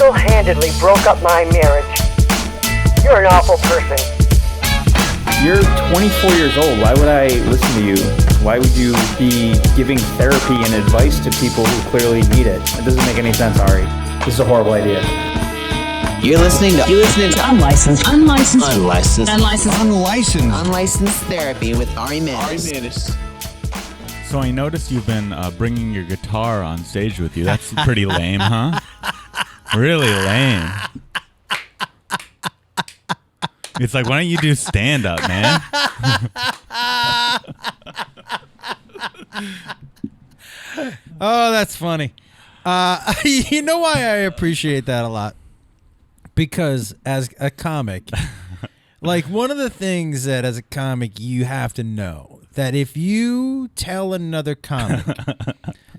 single-handedly broke up my marriage. You're an awful person. You're 24 years old. Why would I listen to you? Why would you be giving therapy and advice to people who clearly need it? It doesn't make any sense, Ari. This is a horrible idea. You're listening to Unlicensed Therapy with Ari Manis. So I noticed you've been bringing your guitar on stage with you. That's pretty lame, huh? Really lame. It's like, why don't you do stand-up, man? Oh, that's funny. You know why I appreciate that a lot? Because as a comic, like one of the things that as a comic you have to know, that if you tell another comic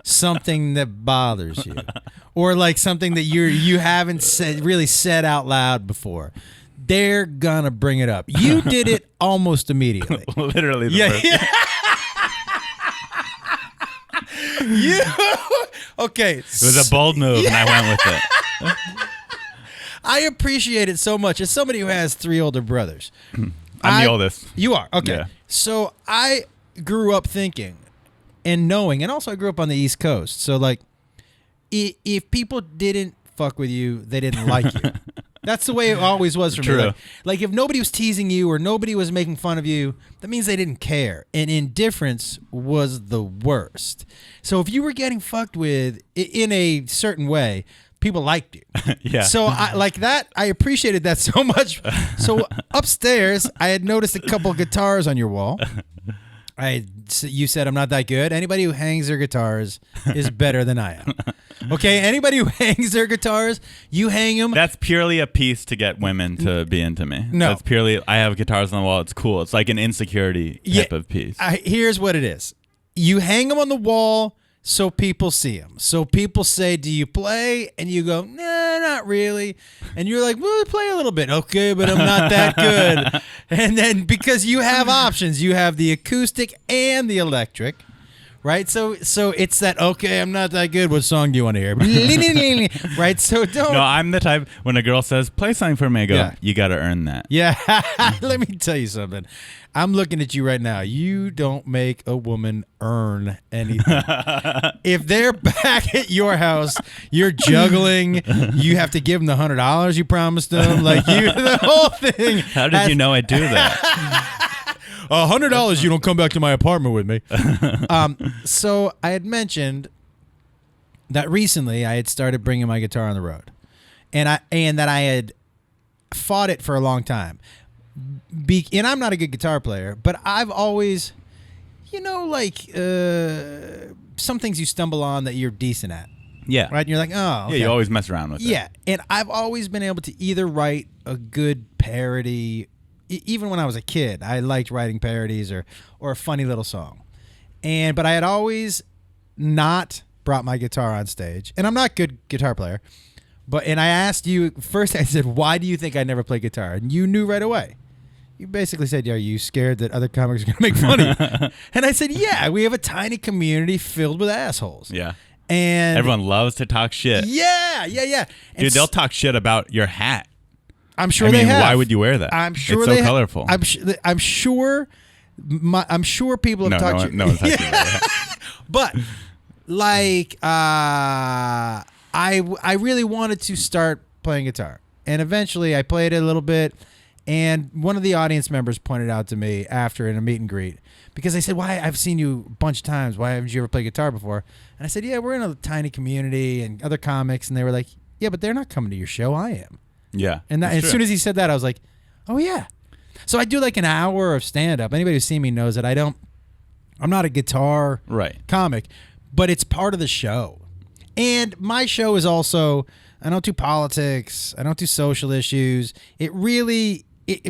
something that bothers you, or like something that you haven't really said out loud before, they're gonna bring it up. You did it almost immediately. Literally the first thing. Okay. It was a bold move, and I went with it. I appreciate it so much. As somebody who has 3 older brothers. I'm the oldest. You are? Okay. Yeah. So I grew up thinking and knowing, and also I grew up on the East Coast. So, like, if people didn't fuck with you, they didn't like you. That's the way it always was for True. me. Like, if nobody was teasing you or nobody was making fun of you, that means they didn't care. And indifference was the worst. So if you were getting fucked with in a certain way, people liked you. Yeah. So I appreciated that so much. So upstairs, I had noticed a couple guitars on your wall. You said I'm not that good. Anybody who hangs their guitars is better than I am. Okay, anybody who hangs their guitars, you hang them. That's purely a piece to get women to be into me. No. That's purely, I have guitars on the wall. It's cool. It's like an insecurity type of piece. Here's what it is. You hang them on the wall so people see them. So people say, do you play? And you go, nah, not really. And you're like, well, play a little bit. Okay, but I'm not that good. And then because you have options, you have the acoustic and the electric, right? So it's that, okay, I'm not that good. What song do you want to hear? Right? So don't. No, I'm the type, when a girl says, play something for me, I go, Yeah. You got to earn that. Yeah. Let me tell you something. I'm looking at you right now. You don't make a woman earn anything. If they're back at your house, you're juggling. You have to give them the $100 you promised them. Like the whole thing. How did you know I do that? $100, you don't come back to my apartment with me. So I had mentioned that recently I had started bringing my guitar on the road, and that I had fought it for a long time. And I'm not a good guitar player, but I've always, some things you stumble on that you're decent at. Yeah. Right? And you're like, oh, okay. Yeah, you always mess around with it. Yeah, and I've always been able to either write a good parody. Even when I was a kid, I liked writing parodies or a funny little song. But I had always not brought my guitar on stage. And I'm not a good guitar player. And I asked you, first I said, why do you think I never play guitar? And you knew right away. You basically said, are you scared that other comics are going to make fun of you? And I said, yeah, we have a tiny community filled with assholes. Yeah. And everyone loves to talk shit. Yeah. Dude, they'll talk shit about your hat. I'm sure they have. Why would you wear that? I'm sure it's so colorful. I'm sure people have talked to you. No one's talking about that. But like I really wanted to start playing guitar. And eventually I played it a little bit, and one of the audience members pointed out to me after in a meet and greet, because they said, why, I've seen you a bunch of times. Why haven't you ever played guitar before? And I said, yeah, we're in a tiny community and other comics. And they were like, yeah, but they're not coming to your show. I am. Yeah. And as soon as he said that, I was like, oh, yeah. So I do like an hour of stand-up. Anybody who's seen me knows that I'm not a guitar comic, but it's part of the show. And my show is also, I don't do politics. I don't do social issues.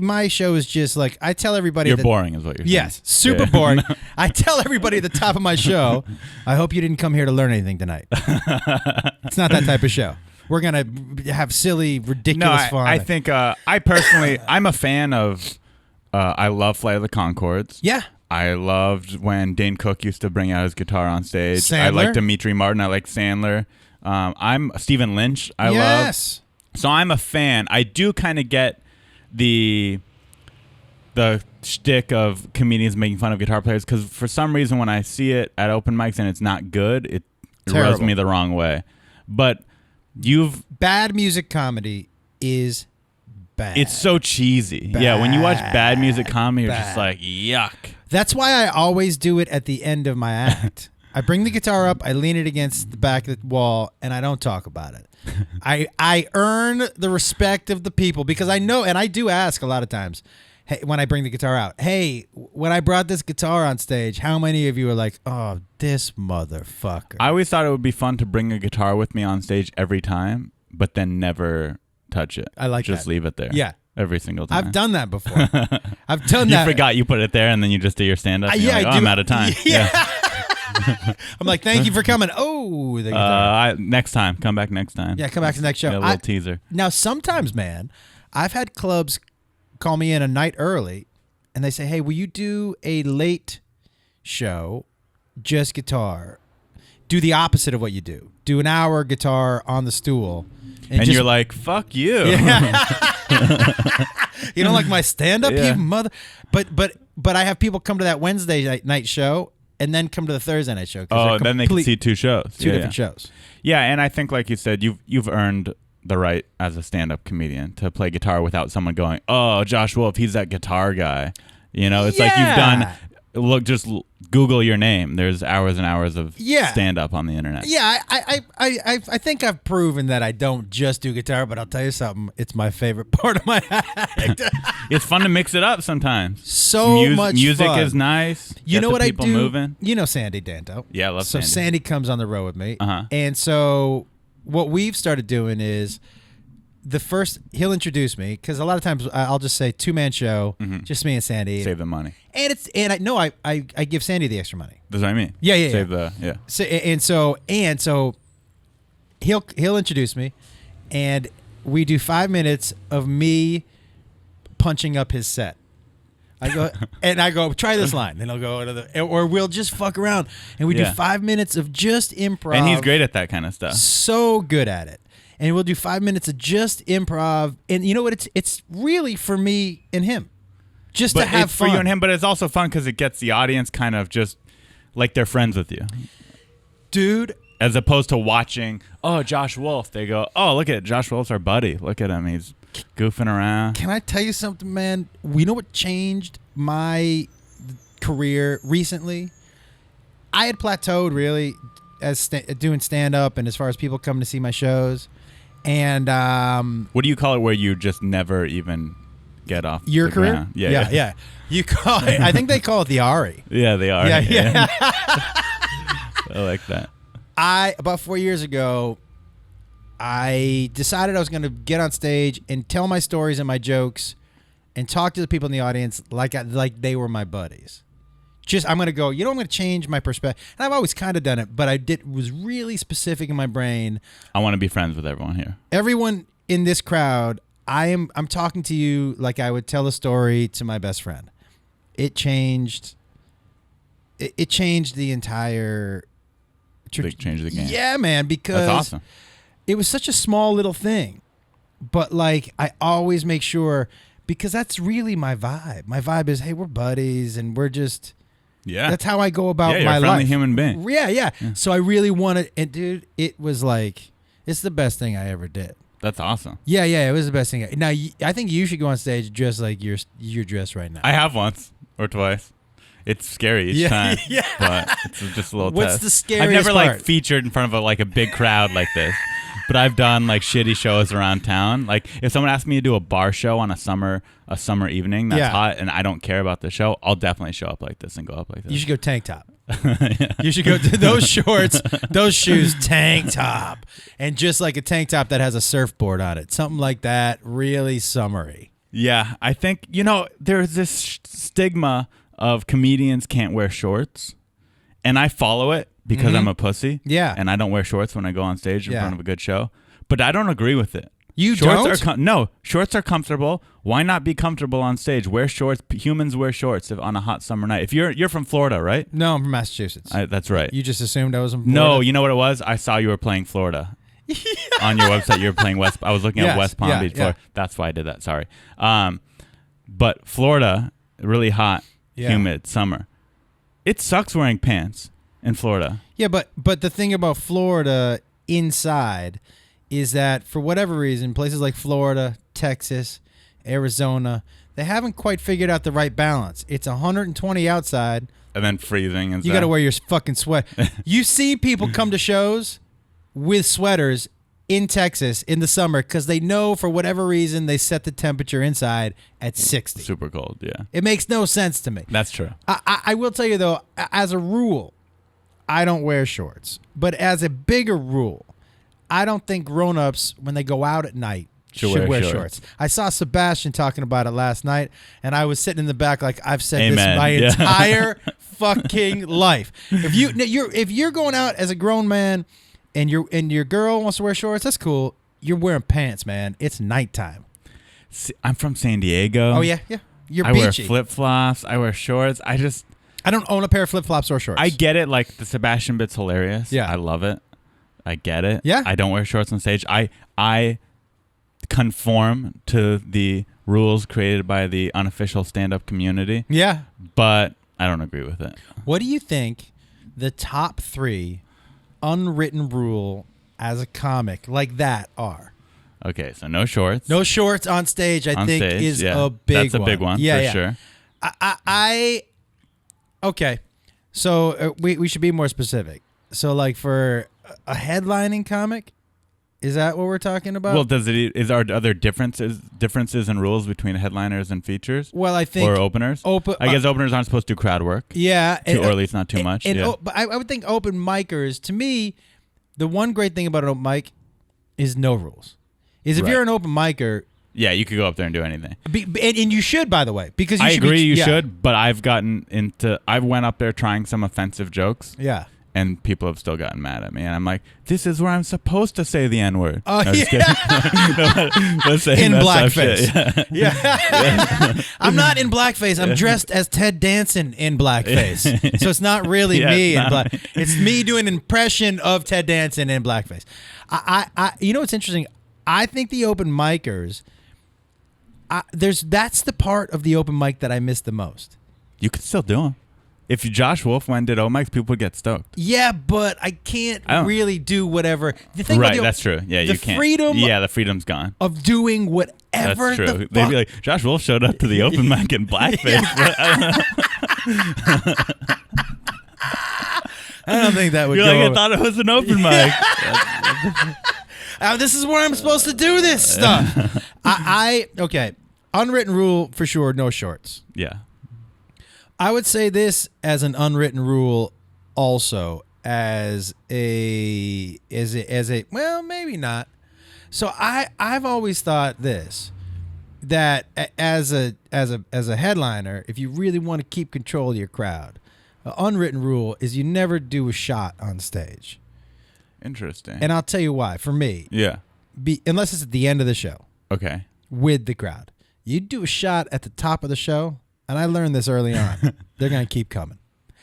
My show is just like, I tell everybody. You're boring is what you're saying. Yes, super boring. I tell everybody at the top of my show, I hope you didn't come here to learn anything tonight. It's not that type of show. We're going to have silly, ridiculous fun. I think, I personally, I'm a fan of, I love Flight of the Conchords. Yeah. I loved when Dane Cook used to bring out his guitar on stage. Sandler? I like Dimitri Martin. I like Sandler. I'm Stephen Lynch. I love. So I'm a fan. I do kind of get the shtick of comedians making fun of guitar players because for some reason when I see it at open mics and it's not good, it rubs me the wrong way. But bad music comedy is bad. It's so cheesy. Bad. Yeah, when you watch bad music comedy, you're just like, yuck. That's why I always do it at the end of my act. I bring the guitar up, I lean it against the back of the wall, and I don't talk about it. I earn the respect of the people because I know, and I do ask a lot of times, hey, when I bring the guitar out, hey, when I brought this guitar on stage, how many of you are like, oh, this motherfucker? I always thought it would be fun to bring a guitar with me on stage every time, but then never touch it. I like just that. leave it there. Yeah. Every single time. I've done that before. I've done that. You forgot you put it there and then you just do your stand-up. Yeah, like, I do. I'm out of time. Yeah. I'm like, thank you for coming. Oh, the guitar. Next time. Come back next time. Yeah, come back to the next show. Yeah, a little teaser. Now, sometimes, man, I've had clubs call me in a night early, and they say, hey, will you do a late show, just guitar? Do the opposite of what you do. Do an hour guitar on the stool. And you're like, fuck you. Yeah. You don't like my stand-up, Yeah. you mother... But I have people come to that Wednesday night show and then come to the Thursday night show. Oh, then they can see two shows. Two different shows. Yeah, and I think, like you said, you've earned the right as a stand-up comedian to play guitar without someone going, oh, Josh Wolf, he's that guitar guy. You know, it's like you've done... Look, just Google your name. There's hours and hours of stand-up on the internet. Yeah, I think I've proven that I don't just do guitar, but I'll tell you something. It's my favorite part of my act. It's fun to mix it up sometimes. Much music fun. is nice. You know what I do? Moving. You know Sandy Danto. Yeah, I love Sandy. So Sandy comes on the road with me. Uh-huh. And so what we've started doing is he'll introduce me because a lot of times I'll just say 2-man show, just me and Sandy. Save the money. And I give Sandy the extra money. That's what I mean. Yeah. Save the So he'll introduce me, and we do 5 minutes of me punching up his set. I go try this line, and he'll go or we'll just fuck around, and we do 5 minutes of just improv. And he's great at that kind of stuff. So good at it. And we'll do 5 minutes of just improv, and you know what? It's really for me and him, just to have fun for you and him. But it's also fun because it gets the audience kind of just like they're friends with you, dude. As opposed to watching, oh, Josh Wolf. They go, oh, look at Josh Wolf's our buddy. Look at him, he's goofing around. Can I tell you something, man? We know what changed my career recently. I had plateaued really as doing stand up, and as far as people coming to see my shows. And what do you call it where you just never even get off your the career? ground? Yeah. You call it, I think they call it the Ari. Yeah, they are. Yeah. I like that. About 4 years ago, I decided I was going to get on stage and tell my stories and my jokes and talk to the people in the audience like they were my buddies. I'm going to go, I'm going to change my perspective. And I've always kind of done it, but was really specific in my brain. I want to be friends with everyone here. Everyone in this crowd, I'm talking to you like I would tell a story to my best friend. It changed the entire... Big change of the game. Yeah, man, because that's awesome. It was such a small little thing. But, like, I always make sure... Because that's really my vibe. My vibe is, hey, we're buddies, and we're just... Yeah. That's how I go about you're my a friendly life. Human being. Yeah. So I really wanted... And, dude, it was like... It's the best thing I ever did. That's awesome. Yeah, it was the best thing. Now, I think you should go on stage dressed like you're dressed right now. I have once or twice. It's scary each time. Yeah. But it's just a little What's test. the scariest I've never part? featured in front of a big crowd like this. But I've done shitty shows around town. Like if someone asked me to do a bar show on a summer evening that's hot and I don't care about the show, I'll definitely show up like this and go up like this. You should go tank top. You should go to those shorts, those shoes, tank top, and just like a tank top that has a surfboard on it, something like that. Really summery. Yeah, I think there's this stigma of comedians can't wear shorts, and I follow it because I'm a pussy. Yeah, and I don't wear shorts when I go on stage in front of a good show. But I don't agree with it. You shorts don't? No, shorts are comfortable. Why not be comfortable on stage? Wear shorts. Humans wear shorts on a hot summer night. If you're from Florida, right? No, I'm from Massachusetts. That's right. You just assumed I was from Florida? No, you know what it was? I saw you were playing Florida. on your website. You're playing West. I was looking Yes, at West Palm yeah, Beach. yeah. That's why I did that. Sorry. But Florida, really hot, humid summer. It sucks wearing pants in Florida. Yeah, but the thing about Florida inside is that for whatever reason, places like Florida, Texas, Arizona, they haven't quite figured out the right balance. It's 120 outside. And then freezing and You stuff. got to wear your fucking sweat. You see people come to shows with sweaters in Texas in the summer because they know for whatever reason they set the temperature inside at 60. Super cold, yeah. It makes no sense to me. That's true. I will tell you, though, as a rule, I don't wear shorts. But as a bigger rule, I don't think grown-ups, when they go out at night, should wear shorts. I saw Sebastian talking about it last night, and I was sitting in the back like I've said Amen. this my Yeah. entire fucking life. If you're going out as a grown man and your girl wants to wear shorts, that's cool. You're wearing pants, man. It's nighttime. See, I'm from San Diego. Oh yeah. You're I beachy. wear flip-flops. I wear shorts. I don't own a pair of flip-flops or shorts. I get it. Like, the Sebastian bit's hilarious. Yeah. I love it. I get it. Yeah. I don't wear shorts on stage. I conform to the rules created by the unofficial stand-up community. Yeah. But I don't agree with it. What do you think the top 3 unwritten rule as a comic like that are? Okay, so no shorts. No shorts on stage, I on think, stage, is yeah. a big one. That's a big one, yeah, for yeah. sure. Okay. So we should be more specific. So, like, for a headlining comic, is that what we're talking about? Well, are there differences in rules between headliners and features? Well, I think or openers. I guess openers aren't supposed to do crowd work. Yeah, or at least not too much. Yeah. But I would think open micers. To me, the one great thing about an open mic is no rules. If Right. you're an open micer, Yeah, you could go up there and do anything. and you should, by the way, because you I should agree you yeah. should, but I went up there trying some offensive jokes. Yeah. And people have still gotten mad at me. And I'm like, this is where I'm supposed to say the N-word. Oh, No, just yeah. kidding. Let's say In messed up blackface. shit. Yeah. I'm not in blackface. I'm dressed as Ted Danson in blackface. So it's not really Yeah, me it's in not black. me. It's me doing an impression of Ted Danson in blackface. I you know what's interesting? I think the open micers, that's the part of the open mic that I miss the most. You could still do them. If Josh Wolf went and did open mics, people would get stoked. Yeah, but I can't really do whatever. The thing Right, about that's true. Yeah, the you can't. freedom Yeah, the freedom's gone. of doing whatever That's true. the They'd fuck. be like, Josh Wolf showed up to the open mic in blackface. I don't think that would You're go like, I over. thought it was an open mic. This is where I'm supposed to do this stuff. Okay. Unwritten rule for sure, no shorts. Yeah. I would say this as an unwritten rule also as a well, maybe not. So I've always thought this, that as a headliner, if you really want to keep control of your crowd, an unwritten rule is you never do a shot on stage. Interesting. And I'll tell you why. For me, yeah. Unless it's at the end of the show Okay. with the crowd, you do a shot at the top of the show. And I learned this early on. They're going to keep coming.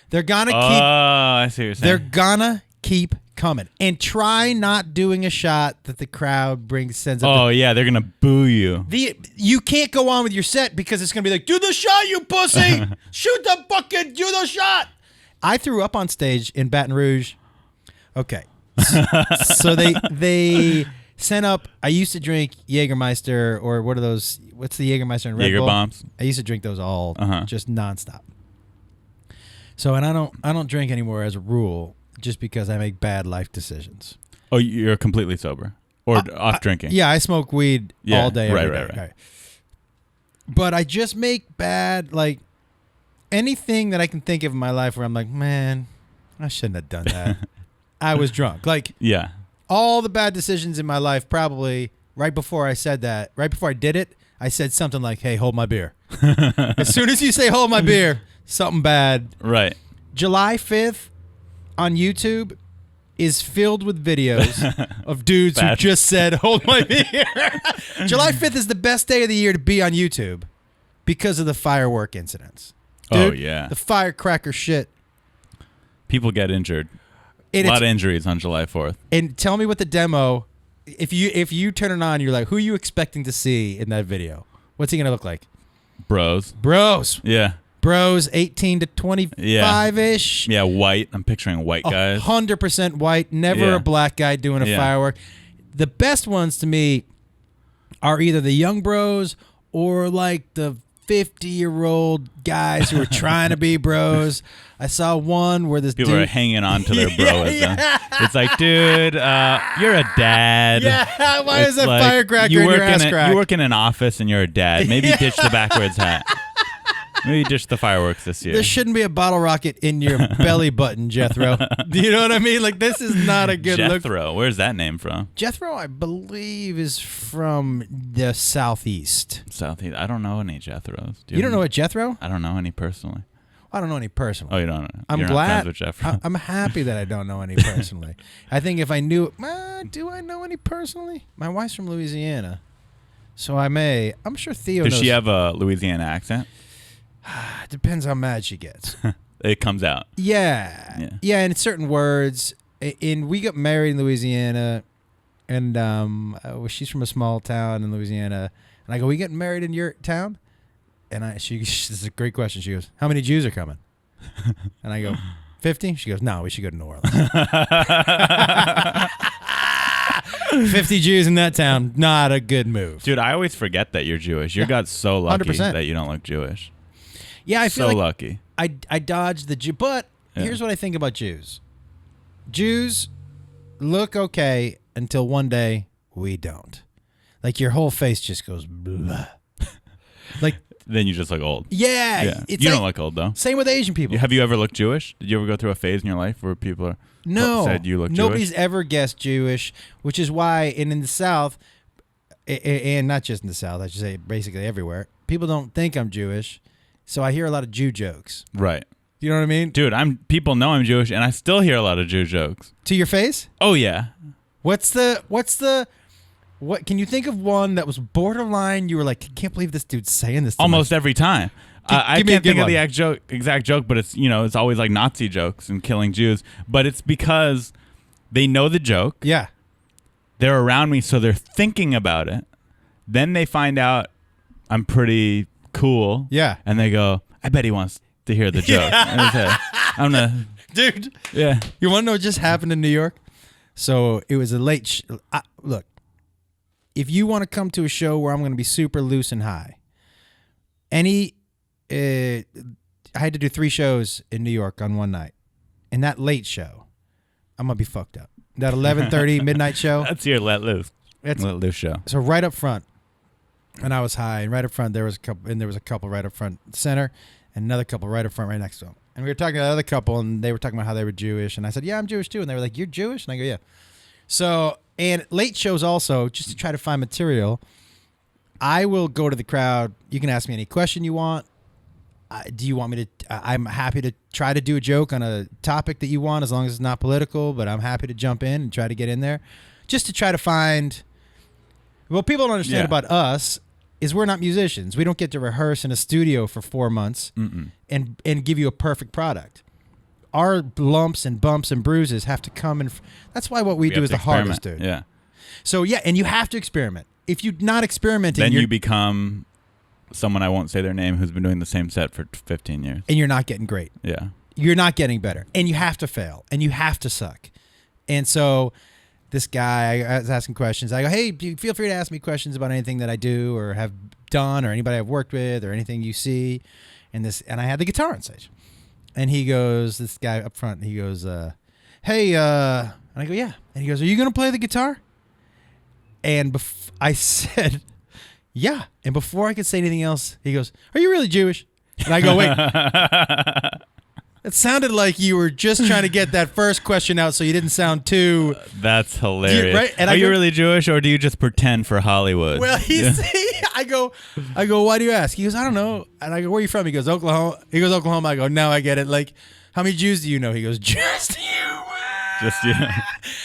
They're going to keep. Oh, I see what you're saying. They're going to keep coming. And try not doing a shot that the crowd sends up. Oh, yeah. They're going to boo you. You can't go on with your set because it's going to be like, do the shot, you pussy. Shoot the bucket. Do the shot. I threw up on stage in Baton Rouge. Okay. So they sent up. I used to drink Jägermeister, or what are those? What's the Jägermeister and Red Jaeger Bull? bombs. I used to drink those all just nonstop. So, and I don't drink anymore as a rule, just because I make bad life decisions. Oh, you're completely sober or off drinking? Yeah, I smoke weed all day. Right, every right, day. right. But I just make bad, like, anything that I can think of in my life where I'm like, man, I shouldn't have done that. I was drunk. Like, Yeah. all the bad decisions in my life, probably right before I did it, I said something like, hey, hold my beer. As soon as you say hold my beer, something bad. Right. July 5th on YouTube is filled with videos of dudes who just said, hold my beer. July 5th is the best day of the year to be on YouTube because of the firework incidents. Dude, Oh, yeah. The firecracker shit. People get injured. And A lot it's- of injuries on July 4th. And tell me what the demo if you turn it on, you're like, who are you expecting to see in that video? What's he gonna look like? Bros. Yeah. Bros, 18 to 25-ish. Yeah, white. I'm picturing white guys. 100% white. Never a black guy doing a firework. The best ones to me are either the young bros or like the 50-year-old guys who are trying to be bros. I saw one where this people dude are hanging on to their broism. It's like, dude, you're a dad. Yeah, why It's is that like, firecracker in your ass crack? You work in an office and you're a dad. Maybe ditch the backwards hat. Maybe ditch the fireworks this year. There shouldn't be a bottle rocket in your belly button, Jethro. Do you know what I mean? Like, this is not a good look. Jethro, where's that name from? Jethro, I believe, is from the southeast. Southeast. I don't know any Jethros. You don't know a Jethro? I don't know any personally. I don't know any personally. Oh, you don't know? I'm You're glad. not friends with Jethro. I'm happy that I don't know any personally. I think if I knew, do I know any personally? My wife's from Louisiana, so I may. I'm sure Theo knows. Does she have a Louisiana accent? It depends how mad she gets. It comes out. Yeah, and certain words. And we got married in Louisiana, and she's from a small town in Louisiana. And I go, "We getting married in your town?" And this is a great question. She goes, "How many Jews are coming?" And I go, 50? She goes, "No, we should go to New Orleans." 50 Jews in that town, not a good move. Dude, I always forget that you're Jewish. You got so lucky 100%. that you don't look Jewish. Yeah, I feel so like lucky. I dodged the Jew. But here's what I think about Jews. Jews look okay until one day we don't. Like, your whole face just goes blah. Like, then you just look old. Yeah. You don't look old, though. Same with Asian people. Have you ever looked Jewish? Did you ever go through a phase in your life where people said you look Nobody's Jewish? ever guessed Jewish, which is why, and in the South, and not just in the South, I should say basically everywhere, people don't think I'm Jewish, so I hear a lot of Jew jokes. Right. You know what I mean? Dude, people know I'm Jewish, and I still hear a lot of Jew jokes. To your face? Oh, yeah. What can you think of one that was borderline? You were like, I can't believe this dude's saying this to Almost every time. I give me a can't good think of one. the exact joke, but it's always like Nazi jokes and killing Jews. But it's because they know the joke. Yeah. They're around me, so they're thinking about it. Then they find out I'm pretty cool. Yeah. And they go, I bet he wants to hear the joke. And I say, I'm gonna, Dude. yeah. You want to know what just happened in New York? So it was a late look, if you want to come to a show where I'm going to be super loose and high, I had to do 3 shows in New York on one night. And that late show, I'm going to be fucked up. That 11:30 midnight show. That's your let loose show. So right up front, and I was high, and right up front there was a couple right up front center, and another couple right up front right next to them. And we were talking to another couple, and they were talking about how they were Jewish, and I said, "Yeah, I'm Jewish too." And they were like, "You're Jewish?" And I go, "Yeah." So, and late shows also, just to try to find material, I will go to the crowd. You can ask me any question you want. Do you want me to? I'm happy to try to do a joke on a topic that you want, as long as it's not political. But I'm happy to jump in and try to get in there, just to try to find. What people don't understand about us is we're not musicians. We don't get to rehearse in a studio for 4 months and give you a perfect product. Our lumps and bumps and bruises have to come in. That's why what we do is the hardest, dude. Yeah. So yeah, and you have to experiment. If you're not experimenting, Then you become someone, I won't say their name, who's been doing the same set for 15 years. and you're not getting great. Yeah. You're not getting better, and you have to fail, and you have to suck. And so this guy, I was asking questions. I go, "Hey, feel free to ask me questions about anything that I do or have done, or anybody I've worked with, or anything you see." And I had the guitar on stage, and he goes, this guy up front, he goes, "Hey," and I go, "Yeah," and he goes, "Are you gonna play the guitar?" And I said, "Yeah," and before I could say anything else, he goes, "Are you really Jewish?" And I go, "Wait." It sounded like you were just trying to get that first question out so you didn't sound too... That's hilarious. Right? And Are you really Jewish, or do you just pretend for Hollywood? Well, I go, "Why do you ask?" He goes, "I don't know." And I go, "Where are you from?" He goes, "Oklahoma." He goes, "Oklahoma." I go, "Now I get it. Like, how many Jews do you know?" He goes, "Just you." Just you.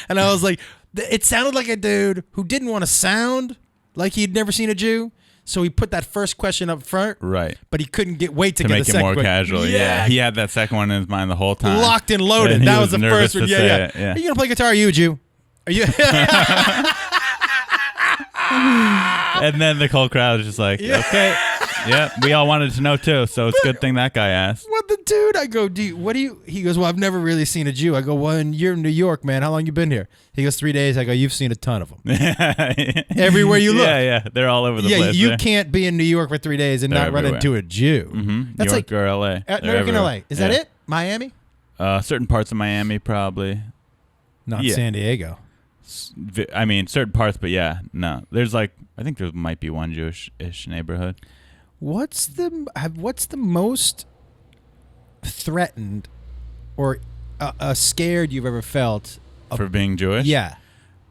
And I was like, it sounded like a dude who didn't want to sound like he'd never seen a Jew. So he put that first question up front, Right. But he couldn't wait to To get make the it second more question. casual. Yeah. He had that second one in his mind the whole time. Locked and loaded. And he That was the nervous first one. to say Yeah. it, yeah. Are you gonna play guitar? Are you a Jew? Are you? And then the whole crowd is just like, okay. Yeah, we all wanted to know too, so it's a good thing that guy asked. What the dude? I go, he goes, well, I've never really seen a Jew. I go, well, you're in New York, man. How long you been here? He goes, 3 days. I go, you've seen a ton of them. Everywhere you look. Yeah, they're all over the place. Yeah, you can't be in New York for 3 days and They're not run everywhere. into a Jew. Mm-hmm. That's New York like or LA. New York and everywhere. LA. Is that it? Miami? Certain parts of Miami, probably. Not Yeah. San Diego. I mean, certain parts, but yeah, no. There's I think there might be one Jewish-ish neighborhood. What's the most threatened or scared you've ever felt For being Jewish? Yeah.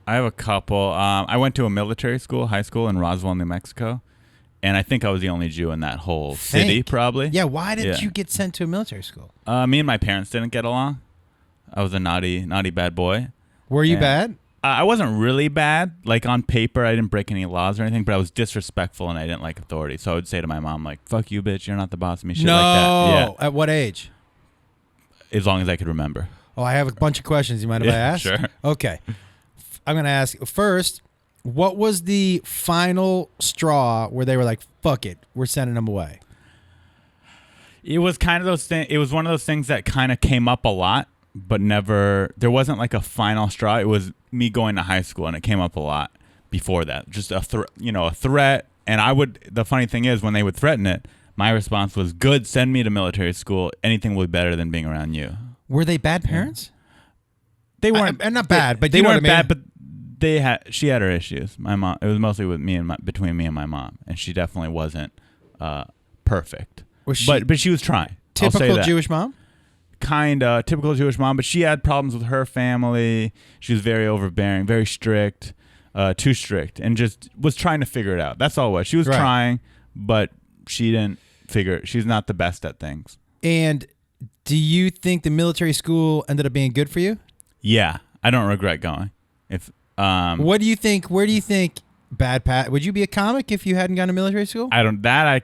I have a couple. I went to a military school, high school in Roswell, New Mexico, and I think I was the only Jew in that whole city, probably. Yeah, why did you get sent to a military school? Me and my parents didn't get along. I was a naughty bad boy. Were you bad? I wasn't really bad. Like, on paper, I didn't break any laws or anything, but I was disrespectful and I didn't like authority. So I would say to my mom, like, fuck you, bitch, you're not the boss of me, shit like that. Yeah. At what age? As long as I could remember. Oh, I have a bunch of questions. You mind if I ask? Sure. Okay. I'm going to ask first, what was the final straw where they were like, fuck it, we're sending them away? It was kind of those things. It was one of those things that kind of came up a lot, but never, there wasn't like a final straw. It was me going to high school and it came up a lot before that. Just a threat. And the funny thing is, when they would threaten it, my response was, good, send me to military school. Anything will be better than being around you. Were they bad parents? They weren't. Not bad, but they you know weren't what I mean? bad, but she had her issues. My mom, it was mostly between me and my mom. And she definitely wasn't perfect. Was she but she was trying. I'll say typical that. Jewish mom? Kind of typical Jewish mom, but she had problems with her family. She was very overbearing, very strict, too strict, and just was trying to figure it out. That's all it was. She was trying, but she didn't figure it. She's not the best at things. And do you think the military school ended up being good for you? Yeah, I don't regret going. What do you think? Where do you think bad Pat? Would you be a comic if you hadn't gone to military school? I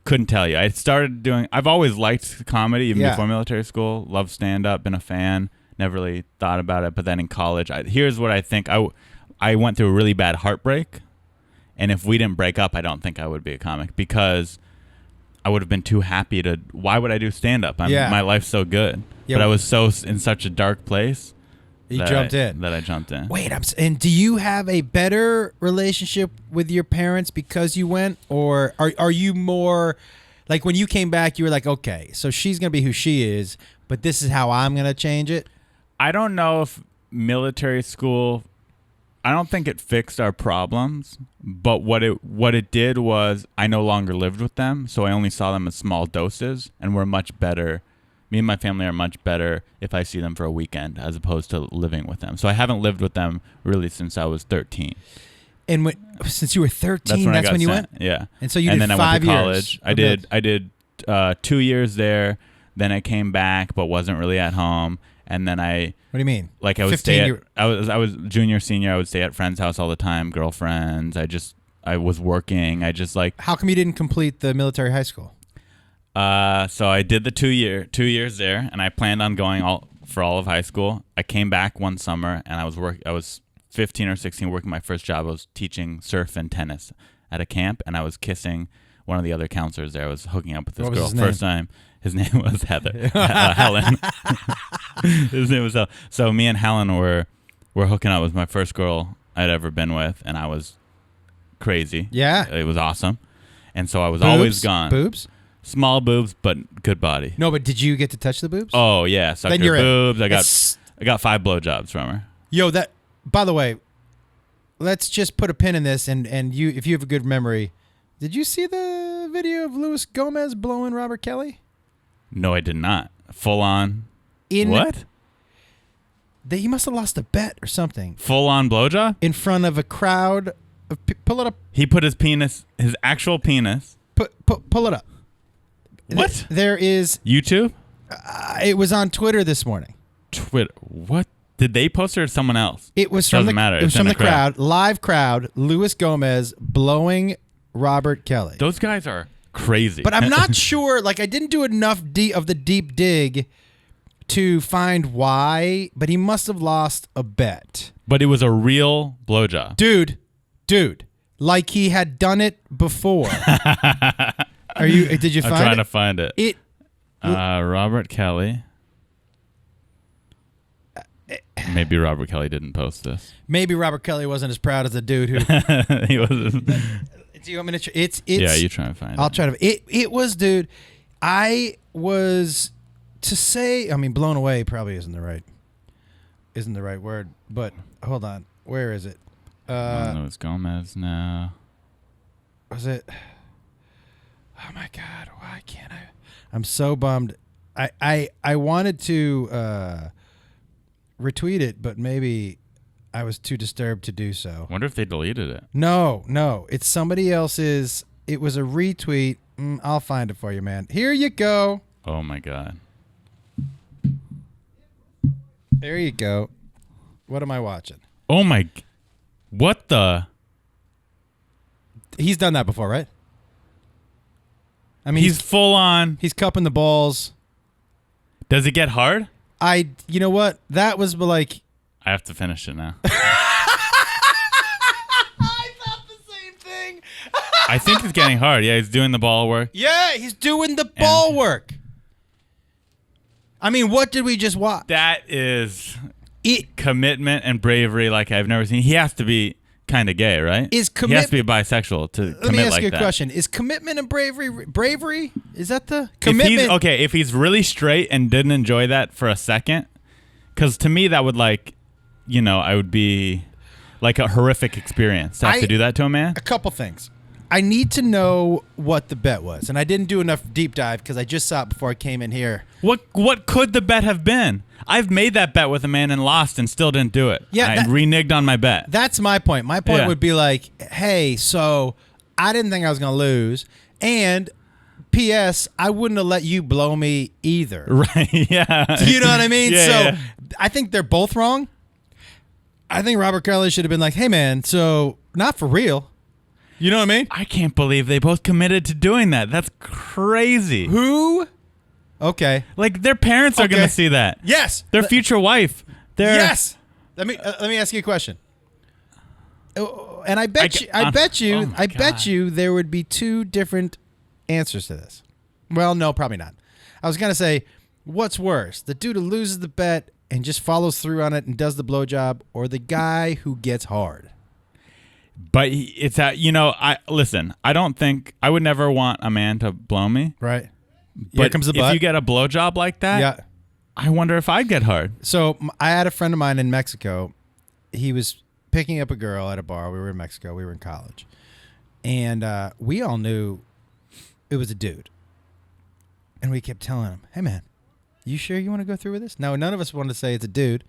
couldn't tell you. I've always liked comedy even before military school. Loved stand up, been a fan. Never really thought about it, but then in college, here's what I think. I went through a really bad heartbreak, and if we didn't break up, I don't think I would be a comic because I would have been too happy to. Why would I do stand up? My life's so good, but I was in such a dark place. You jumped in. That I jumped in. Wait, and do you have a better relationship with your parents because you went, or are you more like when you came back, you were like, okay, so she's gonna be who she is, but this is how I'm gonna change it? I don't know if military school. I don't think it fixed our problems, but what it did was I no longer lived with them, so I only saw them in small doses, and we're much better. Me and my family are much better if I see them for a weekend as opposed to living with them. So I haven't lived with them really since I was 13. And since you were 13, that's when you went? Yeah. And so you did did 5 years. And then I went to college. I did 2 years there. Then I came back, but wasn't really at home. And then What do you mean? Like I would I was junior, senior. I would stay at friends' house all the time, girlfriends. I was working. How come you didn't complete the military high school? So I did the 2 years there, and I planned on going for all of high school. I came back one summer, and I was 15 or 16, working my first job. I was teaching surf and tennis at a camp, and I was kissing one of the other counselors there. I was hooking up with this girl first time. His name was Helen. His name was Helen. So me and Helen were hooking up. It was my first girl I'd ever been with, and I was crazy. Yeah, it was awesome. And so I was always gone. Boobs. Small boobs, but good body. No, but did you get to touch the boobs? Oh yeah, sucked her boobs. I got 5 blowjobs from her. Yo, by the way, let's just put a pin in this, and you, if you have a good memory, did you see the video of Luis Gomez blowing Robert Kelly? No, I did not. Full on. What? He must have lost a bet or something. Full on blowjob in front of a crowd. Pull it up. He put his actual penis. Pull it up. What? There is YouTube? It was on Twitter this morning. Twitter? What? Did they post it or someone else? It was from It was from the crowd. Live crowd. Luis Gomez blowing Robert Kelly. Those guys are crazy. But I'm not sure. Like, I didn't do enough of the deep dig to find why. But he must have lost a bet. But it was a real blowjob. Dude, Dude, like he had done it before. Did you find it? I'm trying to find it. It Robert Kelly. Maybe Robert Kelly didn't post this. Maybe Robert Kelly wasn't as proud as the dude who. He wasn't. Do you want me to? It's. Yeah, you try and find it. I'll try to. It was, dude. I was to say. I mean, blown away probably isn't the right word. But hold on, where is it? Luis Gomez now. Was it? Oh my God! Why can't I? I'm so bummed. I wanted to retweet it, but maybe I was too disturbed to do so. Wonder if they deleted it. No, it's somebody else's. It was a retweet. I'll find it for you, man. Here you go. Oh my God. There you go. What am I watching? Oh my. What the? He's done that before, right? I mean, he's full on. He's cupping the balls. Does it get hard? You know what? That was like. I have to finish it now. I thought the same thing. I think it's getting hard. Yeah, he's doing the ball work. Yeah, he's doing the ball work. I mean, what did we just watch? That is commitment and bravery like I've never seen. He has to be kind of gay, right? He has to be bisexual to commit like that. Let me ask you a question. Is commitment and bravery? Is that the commitment? If he's really straight and didn't enjoy that for a second, because to me that would I would be like a horrific experience to have to do that to a man. A couple things. I need to know what the bet was, and I didn't do enough deep dive because I just saw it before I came in here. What could the bet have been? I've made that bet with a man and lost and still didn't do it. Yeah, I reneged on my bet. That's my point. My point would be like, hey, so I didn't think I was going to lose, and P.S., I wouldn't have let you blow me either. Right, yeah. Do you know what I mean? Yeah. I think they're both wrong. I think Robert Kelly should have been like, hey, man, so not for real. You know what I mean? I can't believe they both committed to doing that. That's crazy. Who? Okay. Like their parents are going to see that. Yes. Their future wife. Yes. Let me ask you a question. And I bet you there would be two different answers to this. Well, no, probably not. I was going to say, what's worse? The dude who loses the bet and just follows through on it and does the blowjob, or the guy who gets hard? But it's I don't think I would never want a man to blow me. Right. But Here comes the butt. If you get a blowjob like that, yeah. I wonder if I'd get hard. So I had a friend of mine in Mexico. He was picking up a girl at a bar. We were in Mexico. We were in college. And we all knew it was a dude. And we kept telling him, hey, man, you sure you want to go through with this? No, none of us wanted to say it's a dude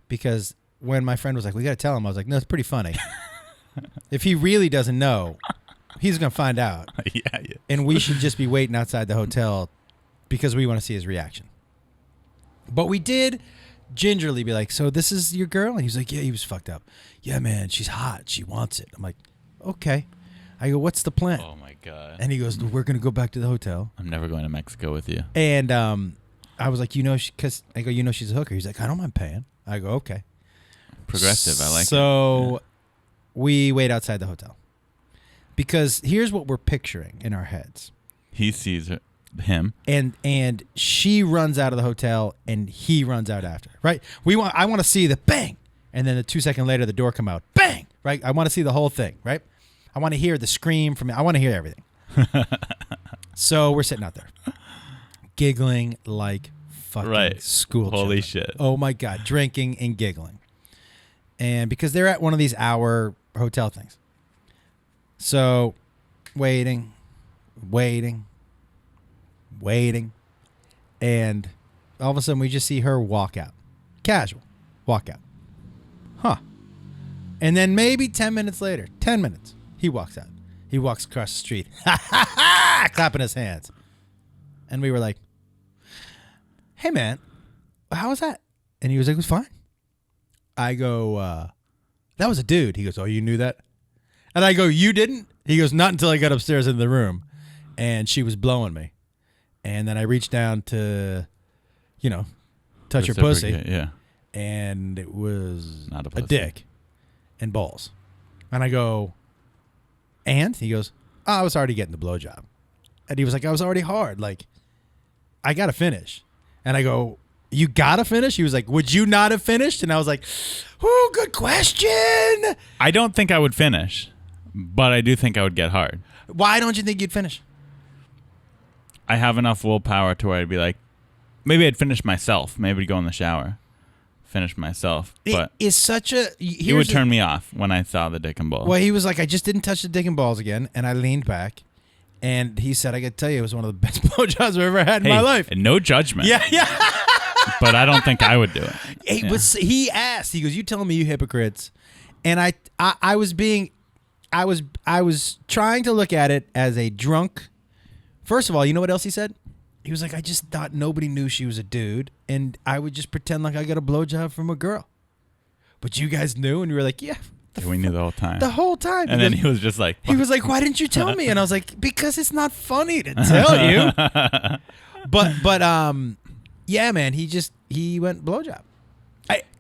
because when my friend was like, we got to tell him, I was like, no, it's pretty funny. If he really doesn't know, he's going to find out. Yeah. And we should just be waiting outside the hotel because we want to see his reaction. But we did gingerly be like, so this is your girl? And he was like, yeah, he was fucked up. Yeah, man, she's hot. She wants it. I'm like, okay. I go, what's the plan? Oh, my God. And he goes, we're going to go back to the hotel. I'm never going to Mexico with you. And I was like, because I go, she's a hooker. He's like, I don't mind paying. I go, okay. Progressive. I like it. So we wait outside the hotel. Because here's what we're picturing in our heads. He sees him. And she runs out of the hotel and he runs out after. Right? I want to see the bang. And then 2 seconds later the door come out. Bang! Right? I want to see the whole thing, right? I want to hear the scream from I want to hear everything. So we're sitting out there. Giggling like fucking school children. Holy shit. Oh my God. Drinking and giggling. And because they're at one of these hour hotel things. So waiting. And all of a sudden we just see her walk out. Casual. Walk out. Huh. And then maybe 10 minutes later, 10 minutes, he walks out. He walks across the street. Clapping his hands. And we were like, hey, man, how was that? And he was like, it was fine. I go, that was a dude. He goes, oh, you knew that? And I go, you didn't? He goes, not until I got upstairs in the room. And she was blowing me. And then I reached down to, touch her pussy. Yeah. And it was not a dick and balls. And I go, And he goes, oh, I was already getting the blowjob. And he was like, I was already hard. Like, I got to finish. And I go, you got to finish? He was like, would you not have finished? And I was like, ooh, good question. I don't think I would finish, but I do think I would get hard. Why don't you think you'd finish? I have enough willpower to where I'd be like, maybe I'd finish myself. Maybe I'd go in the shower, finish myself. But it is such a... it would turn me off when I saw the dick and balls. Well, he was like, I just didn't touch the dick and balls again. And I leaned back. And he said, I got to tell you, it was one of the best blowjobs I've ever had in my life. And no judgment. Yeah. But I don't think I would do it. He asked, he goes, you telling me, you hypocrites. And I was trying to look at it as a drunk. First of all, you know what else he said? He was like, I just thought nobody knew she was a dude, and I would just pretend like I got a blowjob from a girl. But you guys knew, and you were like, yeah. We knew the whole time. The whole time. And then he was just like... He was like, why didn't you tell me? And I was like, because it's not funny to tell you. But yeah, man, he went blowjob.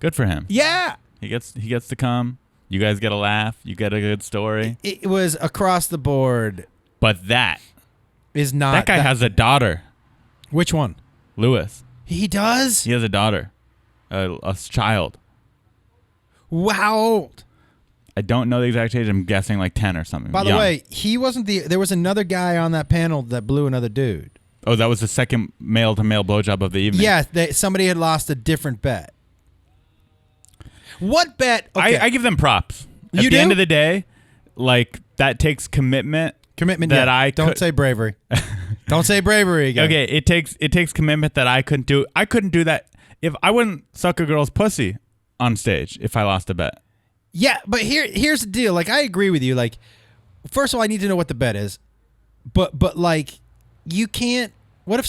Good for him. Yeah. He gets to come. You guys get a laugh. You get a good story. It was across the board. But that That guy has a daughter. Which one? Lewis. He does? He has a daughter. A child. How old? I don't know the exact age. I'm guessing like 10 or something. By the way, he wasn't there was another guy on that panel that blew another dude. Oh, that was the second male-to-male blowjob of the evening. Yeah, somebody had lost a different bet. What bet? Okay. I give them props. At You the do? end of the day, like, that takes commitment. Commitment. That yeah. Don't say bravery. Don't say bravery again. Okay, it takes commitment that I couldn't do. I couldn't do that. If I wouldn't suck a girl's pussy on stage if I lost a bet. Yeah, but here's the deal. Like, I agree with you. Like, first of all, I need to know what the bet is. But like, you can't. What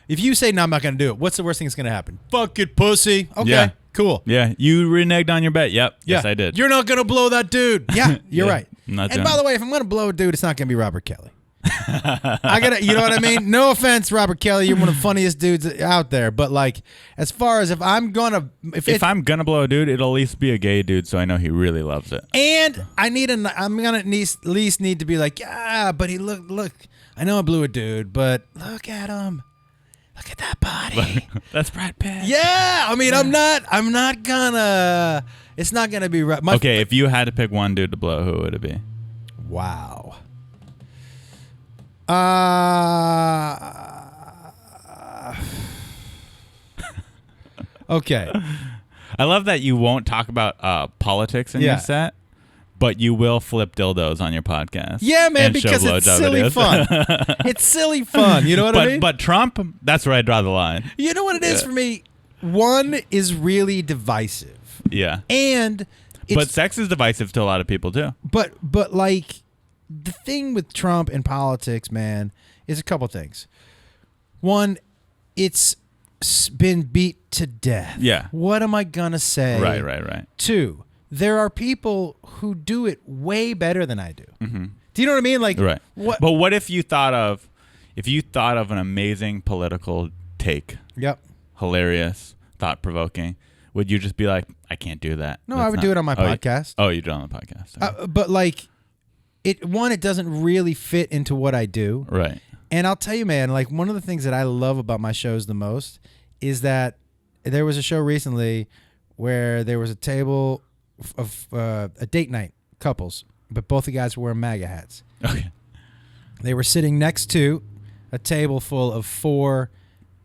if you say no, I'm not going to do it? What's the worst thing that's going to happen? Fuck it, pussy. Okay, Yeah. cool. Yeah, you reneged on your bet. Yep. Yeah. Yes, I did. You're not going to blow that dude. Yeah, you're Yeah, right. I'm not And doing by it. the way, if I'm going to blow a dude, it's not going to be Robert Kelly. You know what I mean? No offense, Robert Kelly. You're one of the funniest dudes out there. But like, as far as if I'm gonna blow a dude, it'll at least be a gay dude, so I know he really loves it. and I'm gonna at least need to be like, yeah, but he look. I know I blew a dude, but look at him. Look at that body. That's Brad Pitt. Yeah, I mean, I'm not gonna. It's not gonna be right. Okay, if you had to pick one dude to blow, who would it be? Wow. Okay. I love that you won't talk about politics in Yeah. your set, but you will flip dildos on your podcast. Yeah, man, and show because it's blowjob silly videos. fun. It's silly fun. You know what I mean? But Trump, that's where I draw the line. You know what it is Yeah. for me? One is really divisive. Yeah. And But sex is divisive to a lot of people too. But like, the thing with Trump and politics, man, is a couple things. One, it's been beat to death. Yeah. What am I gonna say? Right. Two, there are people who do it way better than I do. Mm-hmm. Do you know what I mean? Like, Right. What? But what if you thought of an amazing political take, Yep. hilarious, thought-provoking, would you just be like, I can't do that? No, That's I would do it on my podcast. You do it on the podcast. Okay. But like, it doesn't really fit into what I do. Right. And I'll tell you, man, like, one of the things that I love about my shows the most is that there was a show recently where there was a table of a date night, couples, but both the guys were wearing MAGA hats. Okay. They were sitting next to a table full of 4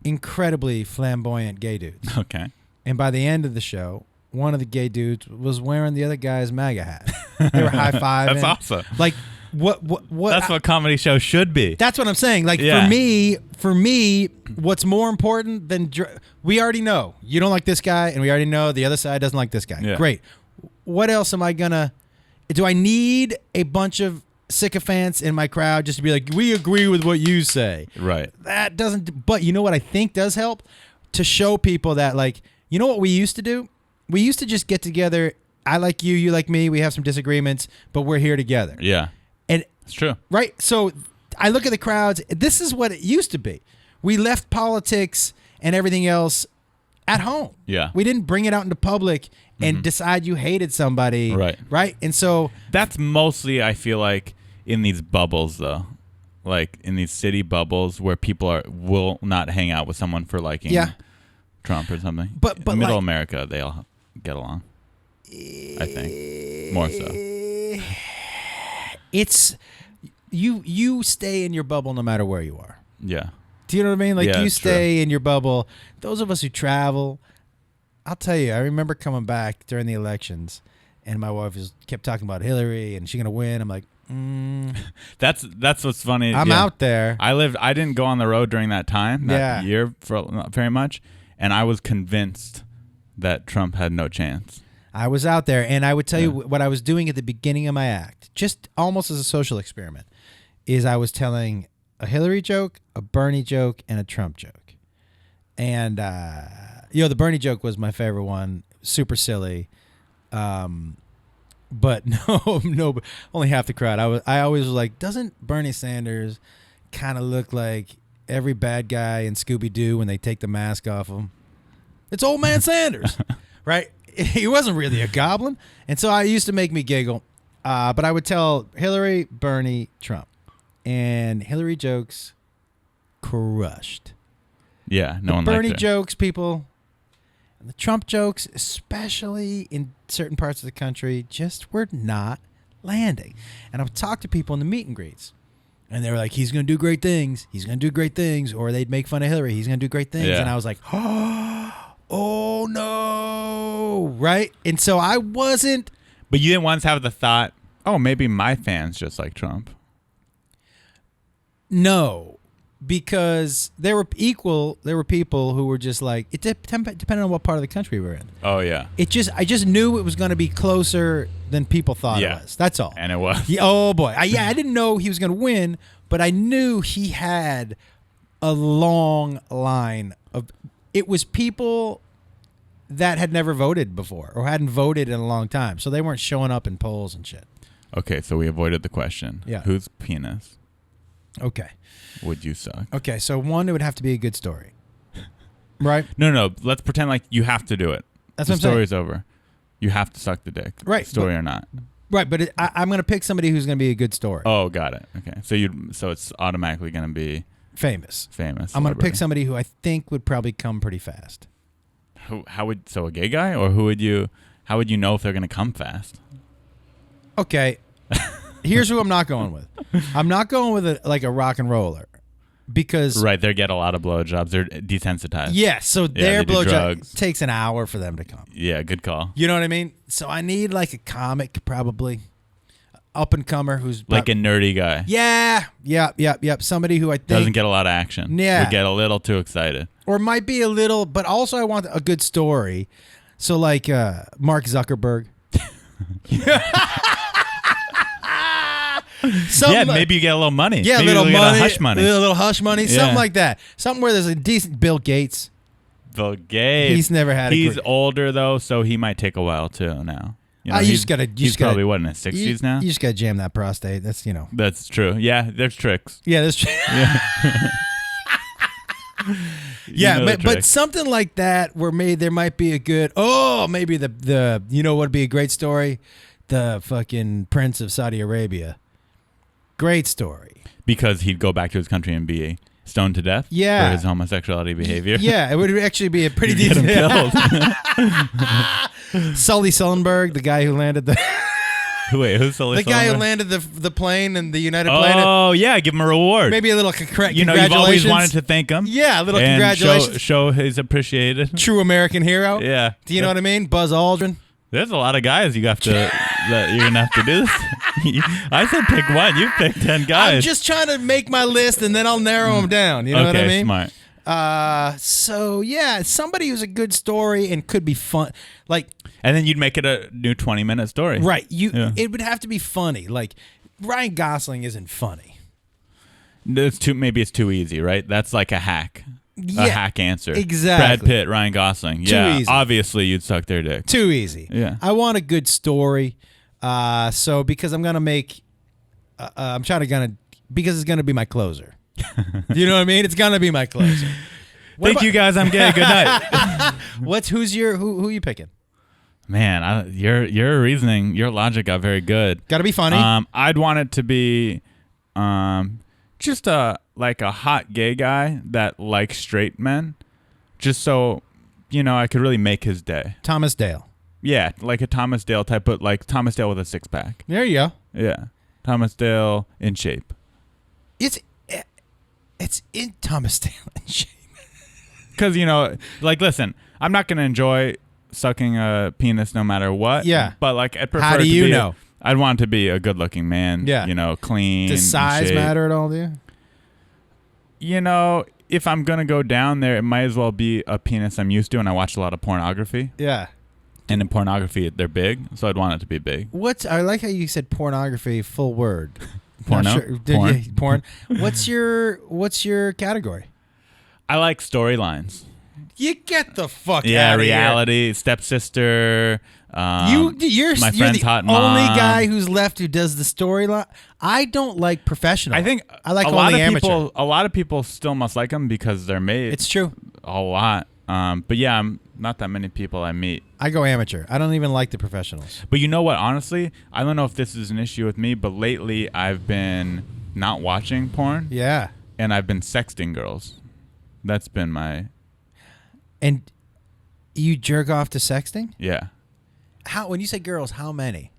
incredibly flamboyant gay dudes. Okay. And by the end of the show, one of the gay dudes was wearing the other guy's MAGA hat. They were high-fiving. That's awesome. Like, what? That's what comedy shows should be. That's what I'm saying. Like, Yeah. for me, what's more important than we already know you don't like this guy, and we already know the other side doesn't like this guy. Yeah. Great. What else am I gonna? Do I need a bunch of sycophants in my crowd just to be like, we agree with what you say? Right. That doesn't. But you know what I think does help? To show people that, like, you know what we used to do? We used to just get together. I like you, you like me. We have some disagreements, but we're here together. Yeah. And It's true. right? So I look at the crowds. This is what it used to be. We left politics and everything else at home. Yeah. We didn't bring it out into public and decide you hated somebody. Right. Right? And so That's mostly, I feel like, in these bubbles though, like in these city bubbles where people will not hang out with someone for liking Trump or something. But in middle like, America, they all get along. I think more so. It's you stay in your bubble no matter where you are. Yeah. Do you know what I mean? Like Yeah, you it's stay in your bubble. Those of us who travel, I'll tell you, I remember coming back during the elections, and my wife kept talking about Hillary and she's gonna win. I'm like, That's what's funny. I'm out there. I didn't go on the road during that time, that year, for not very much, and I was convinced that Trump had no chance. I was out there, and I would tell you what I was doing at the beginning of my act, just almost as a social experiment, is I was telling a Hillary joke, a Bernie joke, and a Trump joke. And, the Bernie joke was my favorite one, super silly. But no, only half the crowd. I always was like, doesn't Bernie Sanders kind of look like every bad guy in Scooby-Doo when they take the mask off him? It's old man Sanders, right? He wasn't really a goblin. And so I used to make me giggle. But I would tell Hillary, Bernie, Trump. And Hillary jokes crushed. Yeah, no one liked Bernie it. jokes, people. And the Trump jokes, especially in certain parts of the country, just were not landing. And I would talk to people in the meet and greets. And they were like, he's going to do great things. He's going to do great things. Or they'd make fun of Hillary. He's going to do great things. Yeah. And I was like, oh, no. Right? And so I wasn't. But you didn't once have the thought, oh, maybe my fans just like Trump. No, because there were people who were just like, it depended on what part of the country we're in. Oh, yeah. I just knew it was going to be closer than people thought it was. That's all. And it was. Yeah, oh, boy. I didn't know he was going to win, but I knew he had a long line of, it was people that had never voted before or hadn't voted in a long time. So they weren't showing up in polls and shit. Okay, so we avoided the question. Yeah. Whose penis Okay. would you suck? Okay, so one, it would have to be a good story. Right? No. Let's pretend like you have to do it. That's the what I'm saying. story's over. You have to suck the dick. Right, Story but- or not. Right, but I'm going to pick somebody who's going to be a good story. Oh, got it. Okay. So it's automatically going to be Famous. famous. I'm going to pick celebrity. somebody who I think would probably come pretty fast. So a gay guy, or how would you know if they're going to come fast? Okay. Here's who I'm not going with. I'm not going with a rock and roller because Right, they get a lot of blowjobs. They're desensitized. yeah, so their they do blowjob drugs. takes an hour for them to come. Yeah, good call. You know what I mean? So I need like a comic, probably up and comer who's Like a nerdy guy. Yep. Somebody who I think Doesn't get a lot of action. Yeah. Would get a little too excited. or might be a little, but also I want a good story. So like Mark Zuckerberg. Yeah, maybe you get a little money. Yeah, maybe a little you get money, hush money. a little hush money, Yeah. something like that. Something where there's a decent Bill Gates. Bill Gates. He's never had a He's career. older though, so he might take a while too. Now, You he's just gotta- probably what in his 60s now. You just gotta jam that prostate. That's That's true. Yeah, there's tricks. Yeah, that's true. You Yeah, know the but tricks. something like that where there might be a good. Oh, maybe the what'd be a great story, the fucking Prince of Saudi Arabia. Great story. Because he'd go back to his country and be stoned to death Yeah. for his homosexuality behavior. Yeah, it would actually be a pretty Get him decent. killed. Sully Sullenberg, the guy who landed the Who's Sully the guy who Sullenberg? landed the plane in the United Planet. Oh yeah, give him a reward. Maybe a little you've congratulations. always wanted to thank him. Yeah, a little and congratulations. Show his appreciated. True American hero. Yeah. Do you know what I mean? Buzz Aldrin. There's a lot of guys you have to that you're gonna have to do this. I said pick one. You picked 10 guys. I'm just trying to make my list and then I'll narrow them down. You know what I mean? Smart. So yeah, somebody who's a good story and could be fun. Like, And then you'd make it a new 20-minute story. right. Yeah. It would have to be funny. Like, Ryan Gosling isn't funny. Maybe it's too easy, right? That's like a hack. Yeah, A hack answer. exactly. Brad Pitt, Ryan Gosling. Too Yeah. easy. Obviously you'd suck their dick. Too easy. Yeah. I want a good story. So because I'm gonna make, because it's gonna be my closer. You know what I mean? It's gonna be my closer. Thank you guys. I'm gay. Good night. Who you picking? Man, your reasoning, your logic got very good. Got to be funny. I'd want it to be just a hot gay guy that likes straight men, just so I could really make his day. Thomas Dale. Yeah, like a Thomas Dale type, but like Thomas Dale with a six-pack. There you go. Yeah, Thomas Dale in shape. It's in Thomas Dale in shape. Because listen, I'm not gonna enjoy sucking a penis no matter what. Yeah. But like, I'd prefer. How do you know? I'd want it to be a good-looking man. Yeah. Clean. Does size matter at all to you? If I'm gonna go down there, it might as well be a penis I'm used to, and I watch a lot of pornography. Yeah. And in pornography, they're big, so I'd want it to be big. I like how you said pornography full word. Porno? Porn. Porn. What's your category? I like storylines. You get the fuck Yeah, out of reality, stepsister. You're my friend's the hot only mom. guy who's left who does the storyline. I don't like professional. I think I like a only lot of amateur. people. A lot of people still must like them because they're made. It's true. A lot. But yeah, not that many people I meet. I go amateur. I don't even like the professionals. But you know what? Honestly, I don't know if this is an issue with me, but lately I've been not watching porn. Yeah. And I've been sexting girls. That's been my. And you jerk off to sexting? Yeah. When you say girls, how many?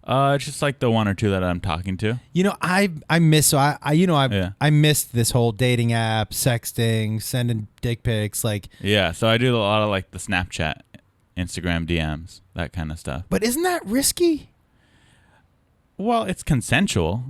Just like the one or two that I'm talking to. I missed this whole dating app, sexting, sending dick pics, Yeah, so I do a lot of like the Snapchat, Instagram DMs, that kind of stuff. But isn't that risky? Well, it's consensual.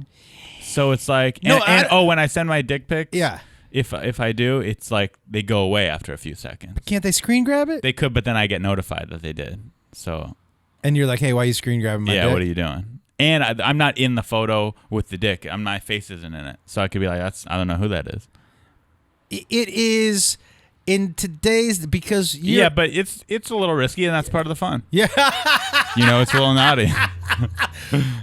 So it's like No, when I send my dick pics, Yeah. If I do, it's like they go away after a few seconds. Can't they screen grab it? They could, but then I get notified that they did. So And you're like, hey, why are you screen grabbing my dick? what are you doing? And I'm not in the photo with the dick. My face isn't in it. So I could be like, I don't know who that is. It is in today's because Yeah, but it's a little risky, and that's part of the fun. Yeah. It's a little naughty.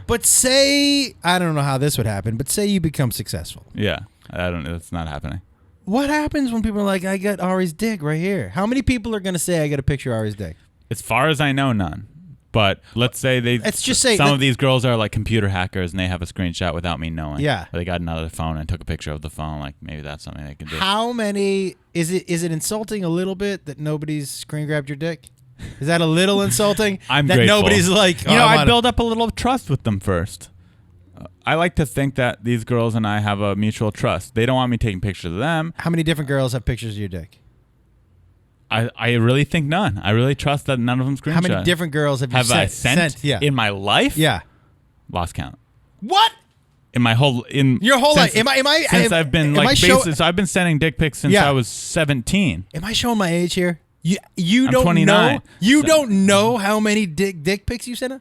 But say, I don't know how this would happen, but say you become successful. Yeah, I don't know. That's not happening. What happens when people are like, I got Ari's dick right here? How many people are going to say I got a picture of Ari's dick? As far as I know, none. But let's say some of these girls are like computer hackers and they have a screenshot without me knowing. Yeah. Or they got another phone and took a picture of the phone. Like maybe that's something they can do. How many is it insulting a little bit that nobody's screen grabbed your dick? Is that a little insulting? I'm that grateful. Nobody's like, I build up a little trust with them first. I like to think that these girls and I have a mutual trust. They don't want me taking pictures of them. How many different girls have pictures of your dick? I really think none. I really trust that none of them screenshot. How many different girls have you I sent Yeah. in my life? Yeah. Lost count. What? In my whole your whole life? I've been I've been sending dick pics since I was 17. Am I showing my age here? You I'm don't 29. know. You don't know how many dick pics you sent her?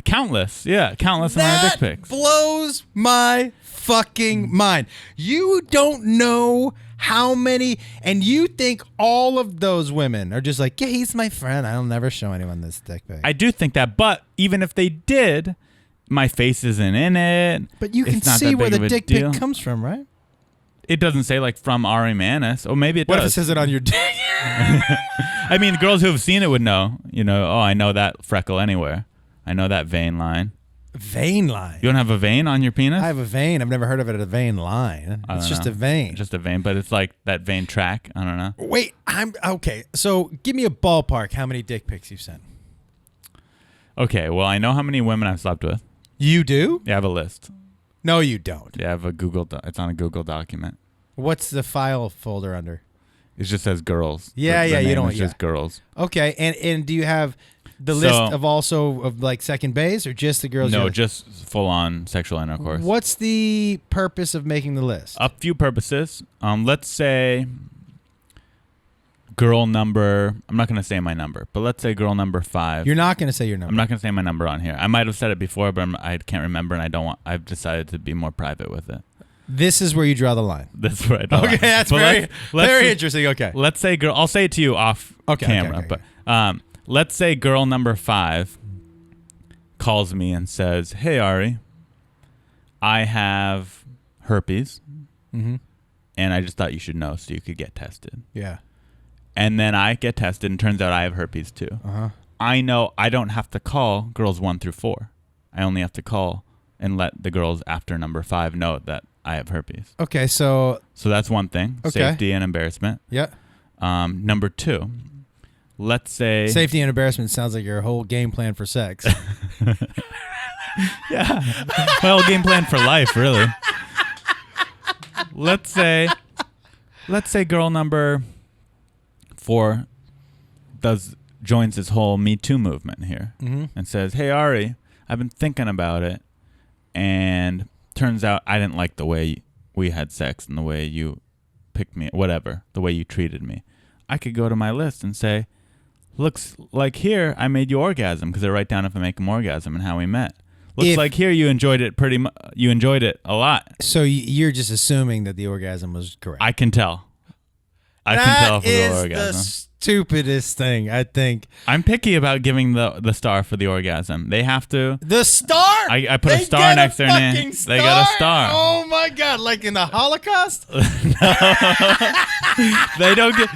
Countless. Yeah, countless amount of dick pics. Blows my fucking mind. You don't know how many, and you think all of those women are just like, yeah, he's my friend. I'll never show anyone this dick pic. I do think that, but even if they did, my face isn't in it. But you can It's not see that where big the of a dick deal. pic comes from, right? It doesn't say like from Ari Manis. Or maybe it What if it does. says it on your dick? I mean, girls who have seen it would know. I know that freckle anywhere. I know that vein line. Vein line. You don't have a vein on your penis? I have a vein. I've never heard of it as a vein line. It's just a vein. Just a vein, but it's like that vein track. I don't know. Wait, I'm okay. So give me a ballpark. How many dick pics you've sent? Okay, well, I know how many women I've slept with. You do? Yeah, I have a list. No, you don't. Yeah, I have a Google. It's on a Google document. What's the file folder under? It just says girls. Yeah, The you name don't. is just girls. Okay, and do you have the list of like second base or just the girls? No, just full on sexual intercourse. What's the purpose of making the list? A few purposes. Let's say girl number. I'm not going to say my number, but let's say girl number 5. You're not going to say your number. I'm not going to say my number on here. I might have said it before, but I can't remember, and I've decided to be more private with it. This is where you draw the line. That's where I draw. Okay, that's very interesting. Okay, let's say girl. I'll say it to you off camera, okay. but let's say girl number 5 calls me and says, "Hey Ari, I have herpes, and I just thought you should know so you could get tested." Yeah. And then I get tested, and turns out I have herpes too. Uh-huh. I know I don't have to call girls 1 through 4. I only have to call and let the girls after number 5 know that I have herpes. Okay, so that's one thing. Okay. Safety and embarrassment. yeah. Number 2, let's say Safety and embarrassment sounds like your whole game plan for sex. Yeah. Well, game plan for life, really. Let's say girl number 4 joins this whole Me Too movement here and says, "Hey Ari, I've been thinking about it, and turns out I didn't like the way we had sex and the way you picked me, whatever, the way you treated me." I could go to my list and say, "Looks like here I made you orgasm," because I write down if I make them orgasm and how we met. Looks like here you enjoyed it you enjoyed it a lot. So you're just assuming that the orgasm was correct. I can tell. I can tell if it was the orgasm. stupidest thing, I think. I'm picky about giving the star for the orgasm. They have to. The star? I put a star next to their name. fucking They got a star. Oh my God! Like in the Holocaust? They don't get.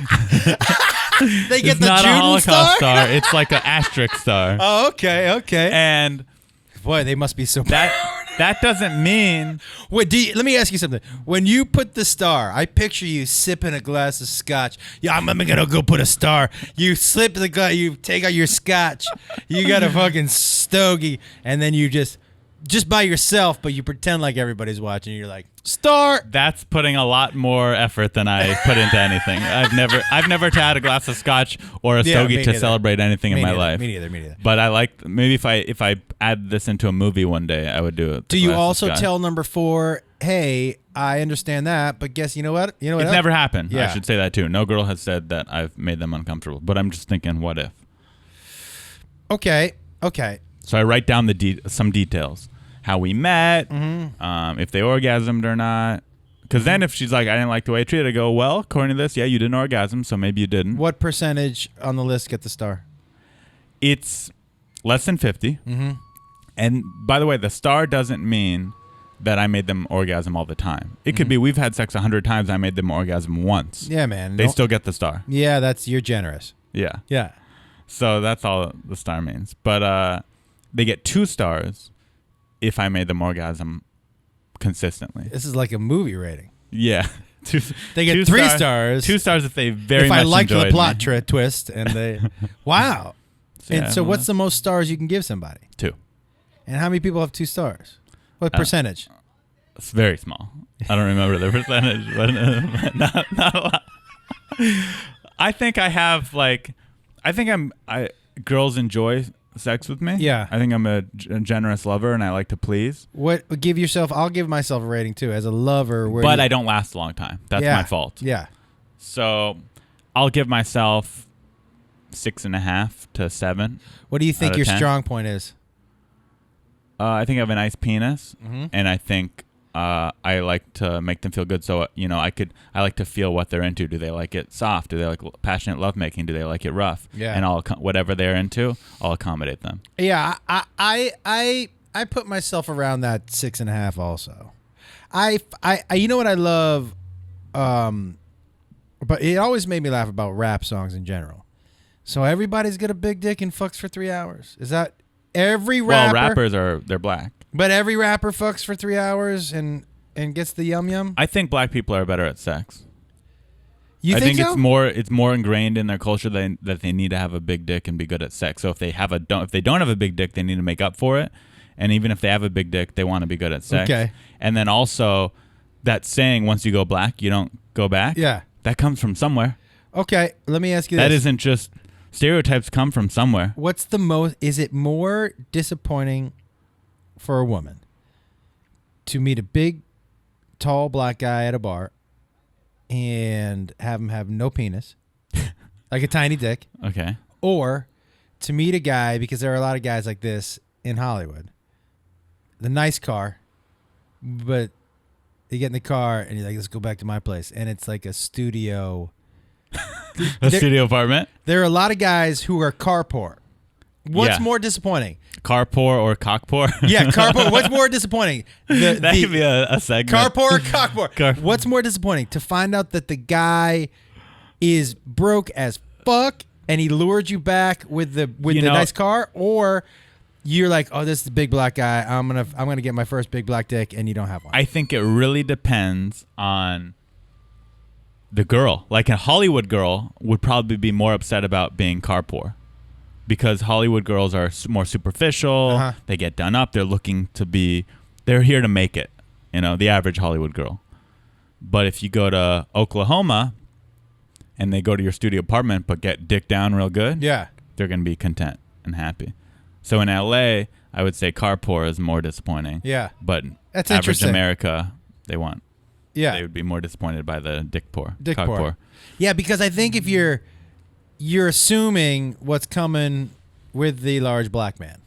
They get It's the not a Juden Holocaust star? star. It's like an asterisk star. Oh, okay. And Boy, they must be so that doesn't mean. Wait, let me ask you something. When you put the star, I picture you sipping a glass of scotch. Yeah, I'm gonna go put a star. You slip the glass, you take out your scotch, you got a fucking stogie, and then you just by yourself, but you pretend like everybody's watching. You're like, star. That's putting a lot more effort than I put into anything. I've never had a glass of scotch or a stogie to celebrate anything in my life. Me neither. But I like maybe if I add this into a movie one day, I would do it. Do you also tell number 4, hey, I understand that, but guess you know what? It's never happened. Yeah. I should say that too. No girl has said that I've made them uncomfortable. But I'm just thinking, what if? Okay. So I write down some details. How we met, if they orgasmed or not. Because then if she's like, I didn't like the way I treated, I go, well, according to this, yeah, you didn't orgasm, so maybe you didn't. What percentage on the list get the star? It's less than 50. And by the way, the star doesn't mean that I made them orgasm all the time. It could be we've had sex 100 times, I made them orgasm once. Yeah, man. They still get the star. Yeah, you're generous. Yeah. Yeah. So that's all the star means. But they get 2 stars if I made them orgasm consistently. This is like a movie rating. Yeah. They get 3 stars. 2 stars if they very if much I liked the enjoyed plot me. twist, and they, wow. And so, what's the most stars you can give somebody? 2. And how many people have 2 stars? What percentage? It's very small. I don't remember the percentage, but not a lot. I think I have girls enjoy sex with me. Yeah. I think I'm a generous lover and I like to please. I'll give myself a rating too as a lover. But I don't last a long time. That's my fault. Yeah. So I'll give myself 6.5 to 7. What do you think your 10. strong point is? I think I have a nice penis, and I think I like to make them feel good. So I like to feel what they're into. Do they like it soft? Do they like passionate lovemaking? Do they like it rough? Yeah. And whatever they're into, I'll accommodate them. Yeah, I put myself around that 6.5 also. I you know what I love, but it always made me laugh about rap songs in general. So everybody's got a big dick and fucks for 3 hours. Is that every rapper? Well, rappers they're black. But every rapper fucks for 3 hours and gets the yum yum. I think black people are better at sex. You think so? it's more ingrained in their culture that they need to have a big dick and be good at sex. So if they don't have a big dick, they need to make up for it. And even if they have a big dick, they want to be good at sex. Okay. And then also that saying, once you go black, you don't go back. Yeah. That comes from somewhere. Okay, let me ask you this. That isn't just stereotypes come from somewhere. Is it more disappointing for a woman to meet a big, tall black guy at a bar and have him have no penis, like a tiny dick, Okay. or to meet a guy, because there are a lot of guys like this in Hollywood, the nice car, but you get in the car and you're like, let's go back to my place, and it's like a studio. Studio apartment? There are a lot of guys who are car poor. What's more disappointing? Car poor or cock poor? Yeah, car poor. What's more disappointing? That could be a segment. Car poor or cock poor? What's more disappointing? To find out that the guy is broke as fuck and he lured you back with the nice car, or you're like, oh, this is the big black guy. I'm gonna get my first big black dick, and you don't have one. I think it really depends on the girl. Like a Hollywood girl would probably be more upset about being car poor, because Hollywood girls are more superficial. They get done up. They're here to make it. The average Hollywood girl. But if you go to Oklahoma and they go to your studio apartment but get dick down real good, yeah, they're going to be content and happy. So in LA, I would say car poor is more disappointing. Yeah. But that's average interesting. America, they would be more disappointed by the dick poor. Cock poor. Yeah, because I think if you're assuming what's coming with the large black man,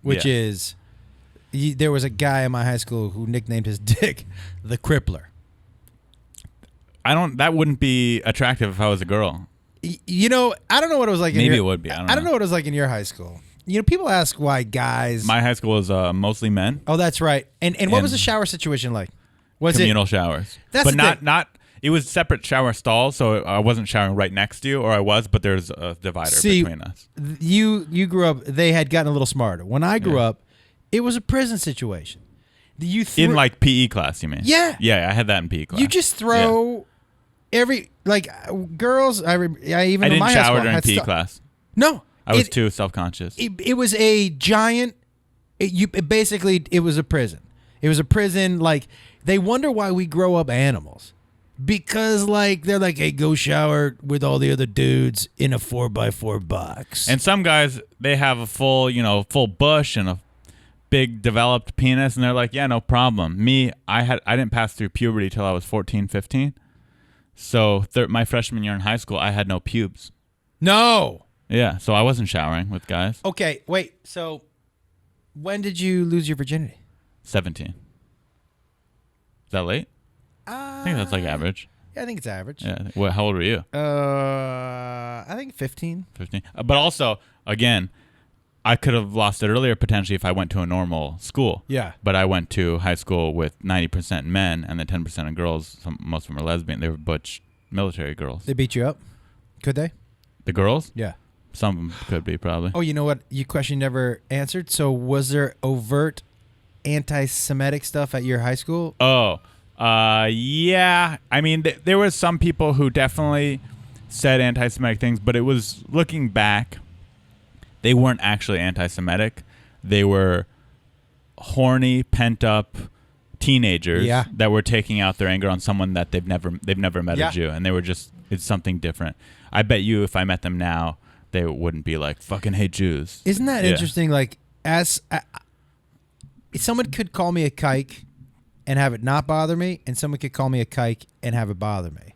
which is there was a guy in my high school who nicknamed his dick the Crippler. That wouldn't be attractive if I was a girl. I don't know what it was like. Maybe it would be. I don't know what it was like in your high school. People ask why guys. My high school was mostly men. Oh, that's right. And what was the shower situation like? Was communal showers? That's but not. It was separate shower stalls, so I wasn't showering right next to you, or I was, but there's a divider between us. You grew up. They had gotten a little smarter. When I grew up, it was a prison situation. In like PE class, you mean? Yeah. Yeah, I had that in PE class. You just throw girls. I didn't shower during PE class. No. I was too self-conscious. It was a giant. It was a prison. It was a prison. Like, they wonder why we grow up animals, because they're like, hey, go shower with all the other dudes in a 4x4 box. And some guys, they have a full bush and a big developed penis, and they're like, yeah, no problem. Me, I didn't pass through puberty till I was 14, 15. So my freshman year in high school, I had no pubes. No. Yeah, so I wasn't showering with guys. Okay, wait. So when did you lose your virginity? 17. Is that late? I think that's like average. Yeah, I think it's average. Yeah. How old were you? I think 15. 15. But also, again, I could have lost it earlier potentially if I went to a normal school. Yeah. But I went to high school with 90% men and then 10% of girls. Most of them are lesbian. They were butch military girls. They beat you up? Could they? The girls? Yeah. Some of them could be, probably. Oh, you know what? Your question never answered. So was there overt anti-Semitic stuff at your high school? Oh, yeah. I mean, there was some people who definitely said anti-Semitic things, but it was, looking back, they weren't actually anti-Semitic. They were horny, pent-up teenagers that were taking out their anger on someone that they've never met a Jew, and they were just, it's something different. I bet you if I met them now, they wouldn't be like, fucking hate Jews. Isn't that interesting? Like, someone could call me a kike and have it not bother me, and someone could call me a kike and have it bother me.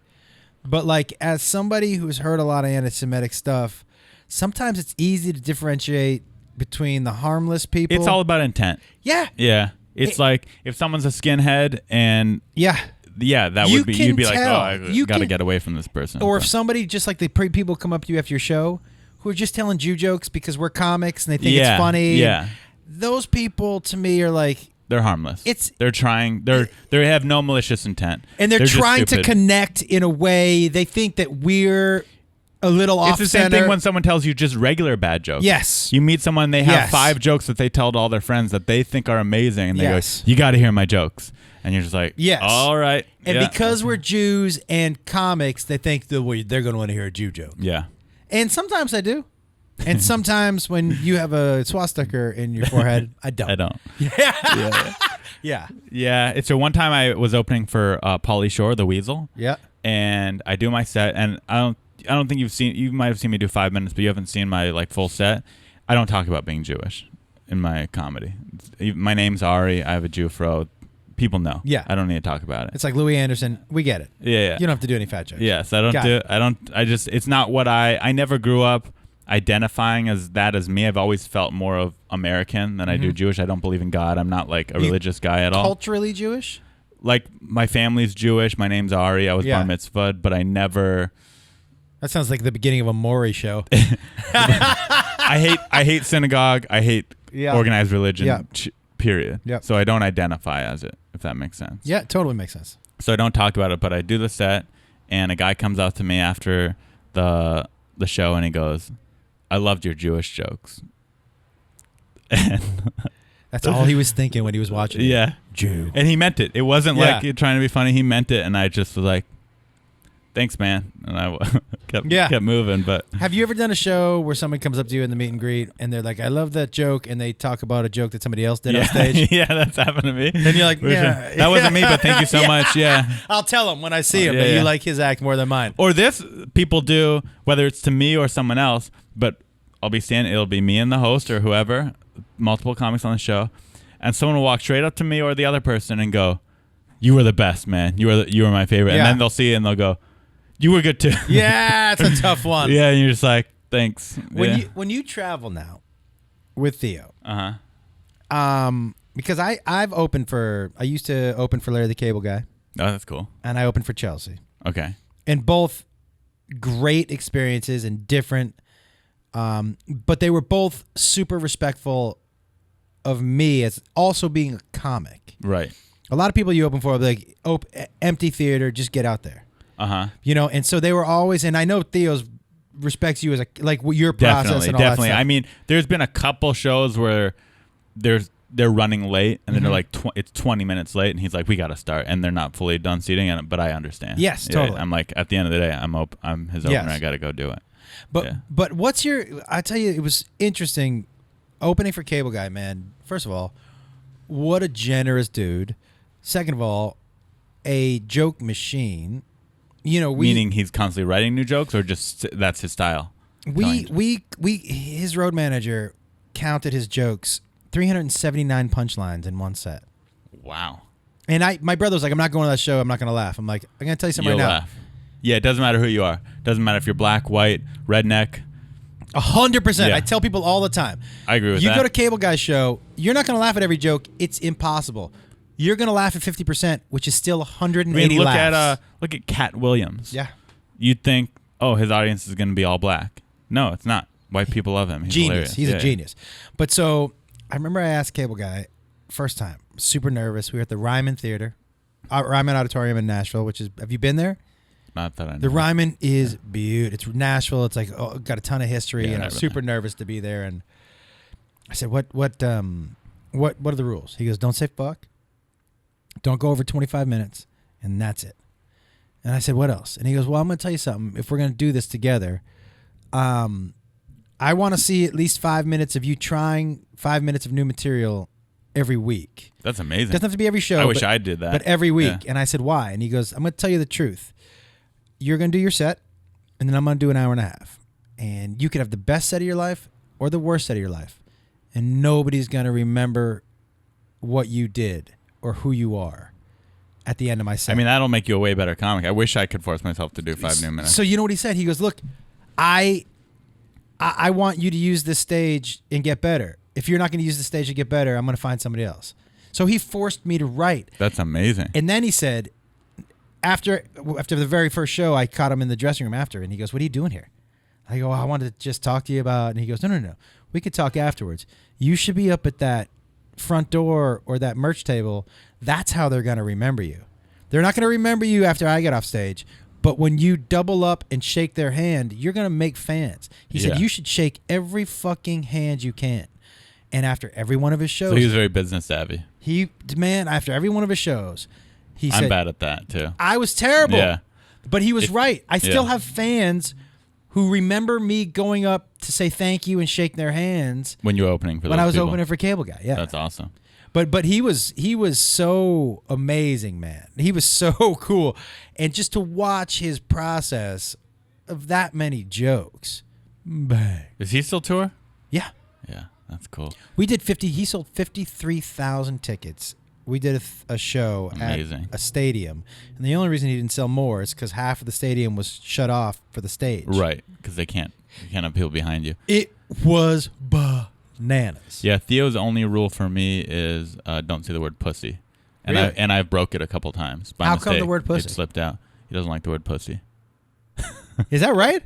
But like, as somebody who's heard a lot of anti-Semitic stuff, sometimes it's easy to differentiate between the harmless people. It's all about intent. Yeah. Yeah. It's like if someone's a skinhead and that would be, you'd be like, oh, I got to get away from this person. Or if somebody, just like the people come up to you after your show who are just telling Jew jokes because we're comics and they think it's funny. Yeah. Those people to me are like, they're harmless. They're trying. They have no malicious intent, and they're trying to connect in a way. They think that we're a little off. It's the same thing when someone tells you just regular bad jokes. Yes, you meet someone, they have 5 jokes that they tell to all their friends that they think are amazing, and they go, "You got to hear my jokes," and you're just like, "Yes, all right." And because we're Jews and comics, they think that they're going to want to hear a Jew joke. Yeah, and sometimes I do. And sometimes when you have a swastika in your forehead, I don't. I don't. Yeah. It's one time I was opening for Pauly Shore, the Weasel. Yeah. And I do my set, and I don't think you might have seen me do 5 minutes, but you haven't seen my full set. I don't talk about being Jewish in my comedy. My name's Ari. I have a Jew fro. People know. Yeah. I don't need to talk about it. It's like Louis Anderson. We get it. Yeah. You don't have to do any fat jokes. Yes, it's not what I never grew up identifying as me. I've always felt more of American than I do Jewish. I don't believe in God. I'm not like a religious guy at all. Culturally Jewish? Like, my family's Jewish. My name's Ari. I was bar mitzvahed, but I never... That sounds like the beginning of a Maury show. I hate synagogue. I hate organized religion, period. Yep. So I don't identify as it, if that makes sense. Yeah, it totally makes sense. So I don't talk about it, but I do the set, and a guy comes out to me after the the show, and he goes, "I loved your Jewish jokes." And That's all he was thinking when he was watching. It. yeah, Jew. and he meant it. It wasn't Yeah. like trying to be funny. He meant it, and I just was like, "Thanks, man," and I kept moving. But Have you ever done a show where someone comes up to you in the meet and greet and they're like, "I love that joke," and they talk about a joke that somebody else did on stage? yeah, that's happened to me. And you're like, "Yeah, that wasn't me, but thank you so much." Yeah. I'll tell him when I see him Yeah, that you yeah. like his act more than mine. Or this, people do, whether it's to me or someone else, but I'll be standing, it'll be me and the host or whoever, multiple comics on the show, and someone will walk straight up to me or the other person and go, "You were the best, man. You were my favorite." Yeah. And then they'll see it and they'll go, "You were good too." Yeah, it's a tough one. Yeah, and you're just like, thanks. When you travel now with Theo, Uh-huh. because I used to open for Larry the Cable Guy, Oh, that's cool. and I opened for Chelsea, Okay. and both great experiences and different, but they were both super respectful of me as also being a comic. Right. A lot of people you open for will be like, empty theater, just get out there. Uh-huh. And so they were always, and I know Theo's respects you as your process and all that Definitely. stuff. I mean, there's been a couple shows where they're running late, and then they're like, it's 20 minutes late, and he's like, "We got to start," and they're not fully done seating, but I understand. Yes, Yeah, totally. I'm like, at the end of the day, I'm his opener. I got to go do it. But what's I tell you, it was interesting opening for Cable Guy, man. First of all, what a generous dude. Second of all, a joke machine. Meaning he's constantly writing new jokes, or just that's his style? His road manager counted his jokes, 379 punchlines in one set. Wow. And my brother was like, "I'm not going to that show. I'm not going to laugh." I'm like, "I'm going to tell you something You'll right now." laugh. Yeah, it doesn't matter who you are. Doesn't matter if you're black, white, redneck. 100%. Yeah. I tell people all the time. I agree with You that. go to Cable Guy show, you're not going to laugh at every joke. It's impossible. You're going to laugh at 50%, which is still 180 laughs. Look at Cat Williams. Yeah. You'd think, oh, his audience is going to be all black. No, it's not. White people love him. He's Genius. hilarious. He's Yeah. a genius. But so I remember I asked Cable Guy first time, super nervous. We were at the Ryman Theater, Ryman Auditorium in Nashville, have you been there? Not that I know. The Ryman is beautiful. It's Nashville. It's like, got a ton of history, Yeah, and I I've was been super nervous to be there. And I said, what are the rules? He goes, "Don't say fuck. Don't go over 25 minutes, and that's it." And I said, "What else?" And he goes, "Well, I'm going to tell you something. If we're going to do this together, I want to see at least 5 minutes of you trying 5 minutes of new material every week. That's amazing. Doesn't have to be every show. I wish I did that. But every week." Yeah. And I said, "Why?" And he goes, "I'm going to tell you the truth. You're going to do your set, and then I'm going to do an hour and a half. And you could have the best set of your life or the worst set of your life. And nobody's going to remember what you did or who you are at the end of my set." I mean, that'll make you a way better comic. I wish I could force myself to do 5 new minutes. So you know what he said? He goes, "Look, I want you to use this stage and get better. If you're not going to use the stage to get better, I'm going to find somebody else." So he forced me to write. That's amazing. And then he said, after the very first show, I caught him in the dressing room after, and he goes, "What are you doing here?" I go, "I wanted to just talk to you about," and he goes, No. We could talk afterwards. You should be up at that front door or that merch table. That's how they're going to remember you. They're not going to remember you after I get off stage, but when you double up and shake their hand, you're going to make fans. He said, Yeah. "You should shake every fucking hand you can." And after every one of his shows, So he was very business savvy. after every one of his shows, he I'm said, bad at that too. "I was terrible." Yeah. But he was right. I still yeah. have fans who remember me going up to say thank you and shake their hands When you were opening for when those I was people. opening for Cable Guy. Yeah. That's awesome. But he was so amazing, man. He was so cool. And just to watch his process of that many jokes. Bang. Is he still tour? Yeah. Yeah, that's cool. We did he sold 53,000 tickets. We did a show Amazing. at a stadium. And the only reason he didn't sell more is because half of the stadium was shut off for the stage. Right, because you can't have people behind you. It was bananas. Yeah, Theo's only rule for me is don't say the word pussy. And Really? I broke it a couple times by How mistake. come the word pussy? It slipped out. He doesn't like the word pussy. Is that right?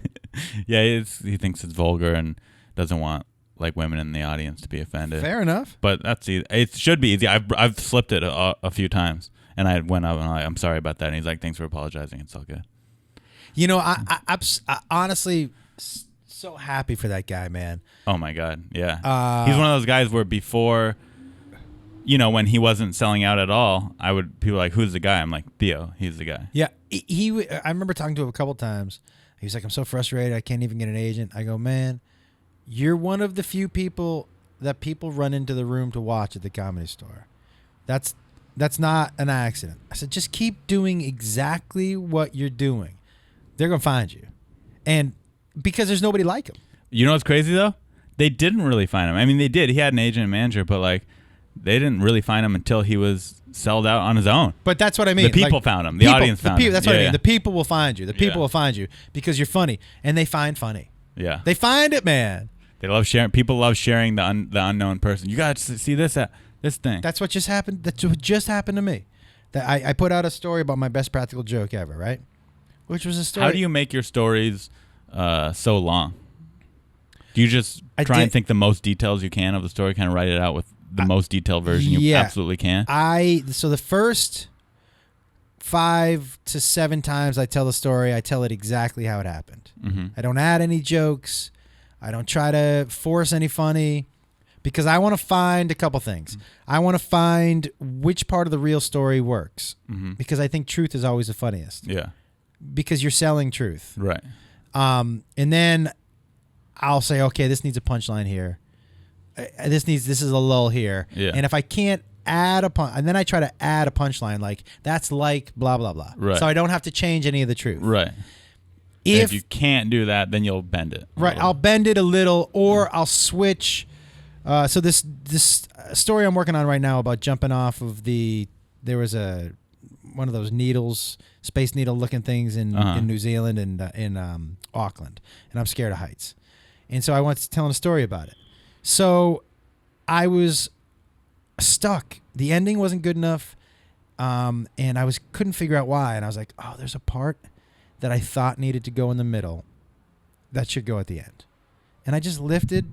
Yeah, he thinks it's vulgar and doesn't want like women in the audience to be offended. Fair enough. But that's easy. It should be easy. I've slipped it a few times, and I went up and I'm sorry about that. And he's like, "Thanks for apologizing. It's all good." You know, I honestly, So happy for that guy, man. Oh my God, yeah. He's one of those guys where before, when he wasn't selling out at all, people were like, who's the guy? I'm like, Theo, he's the guy. Yeah, I remember talking to him a couple times. He was like, I'm so frustrated, I can't even get an agent. I go, man, you're one of the few people that people run into the room to watch at the Comedy Store. That's not an accident. I said, just keep doing exactly what you're doing. They're gonna find you, and because there's nobody like him. You know what's crazy though? They didn't really find him. I mean, they did. He had an agent and manager, but like, they didn't really find him until he was sold out on his own. But that's what I mean. The people found him. The audience found him. That's what I mean. The people will find you. The people will find you because you're funny, and they find funny. Yeah. They find it, man. They love sharing. People love sharing the unknown person. You got to see this thing. That's what just happened. That's what just happened to me. That I put out a story about my best practical joke ever, right? Which was a story. How do you make your stories so long? Do you just try and think the most details you can of the story, kind of write it out with the most detailed version you absolutely can? So the first 5 to 7 times I tell the story, I tell it exactly how it happened. Mm-hmm. I don't add any jokes. I don't try to force any funny because I want to find a couple things. Mm-hmm. I want to find which part of the real story works because I think truth is always the funniest. Yeah. Because you're selling truth. Right. And then I'll say, okay, this needs a punchline here. This is a lull here. Yeah. And if I can't add and then I try to add a punchline like that's like blah blah blah. Right. So I don't have to change any of the truth. Right. If you can't do that, then you'll bend it. Right. I'll bend it a little, or I'll switch. So this story I'm working on right now about jumping off of there was one of those needles, space needle looking things in New Zealand and in Auckland, and I'm scared of heights, and so I was telling a story about it. So I was stuck. The ending wasn't good enough, and I couldn't figure out why. And I was like, oh, there's a part that I thought needed to go in the middle that should go at the end. And I just lifted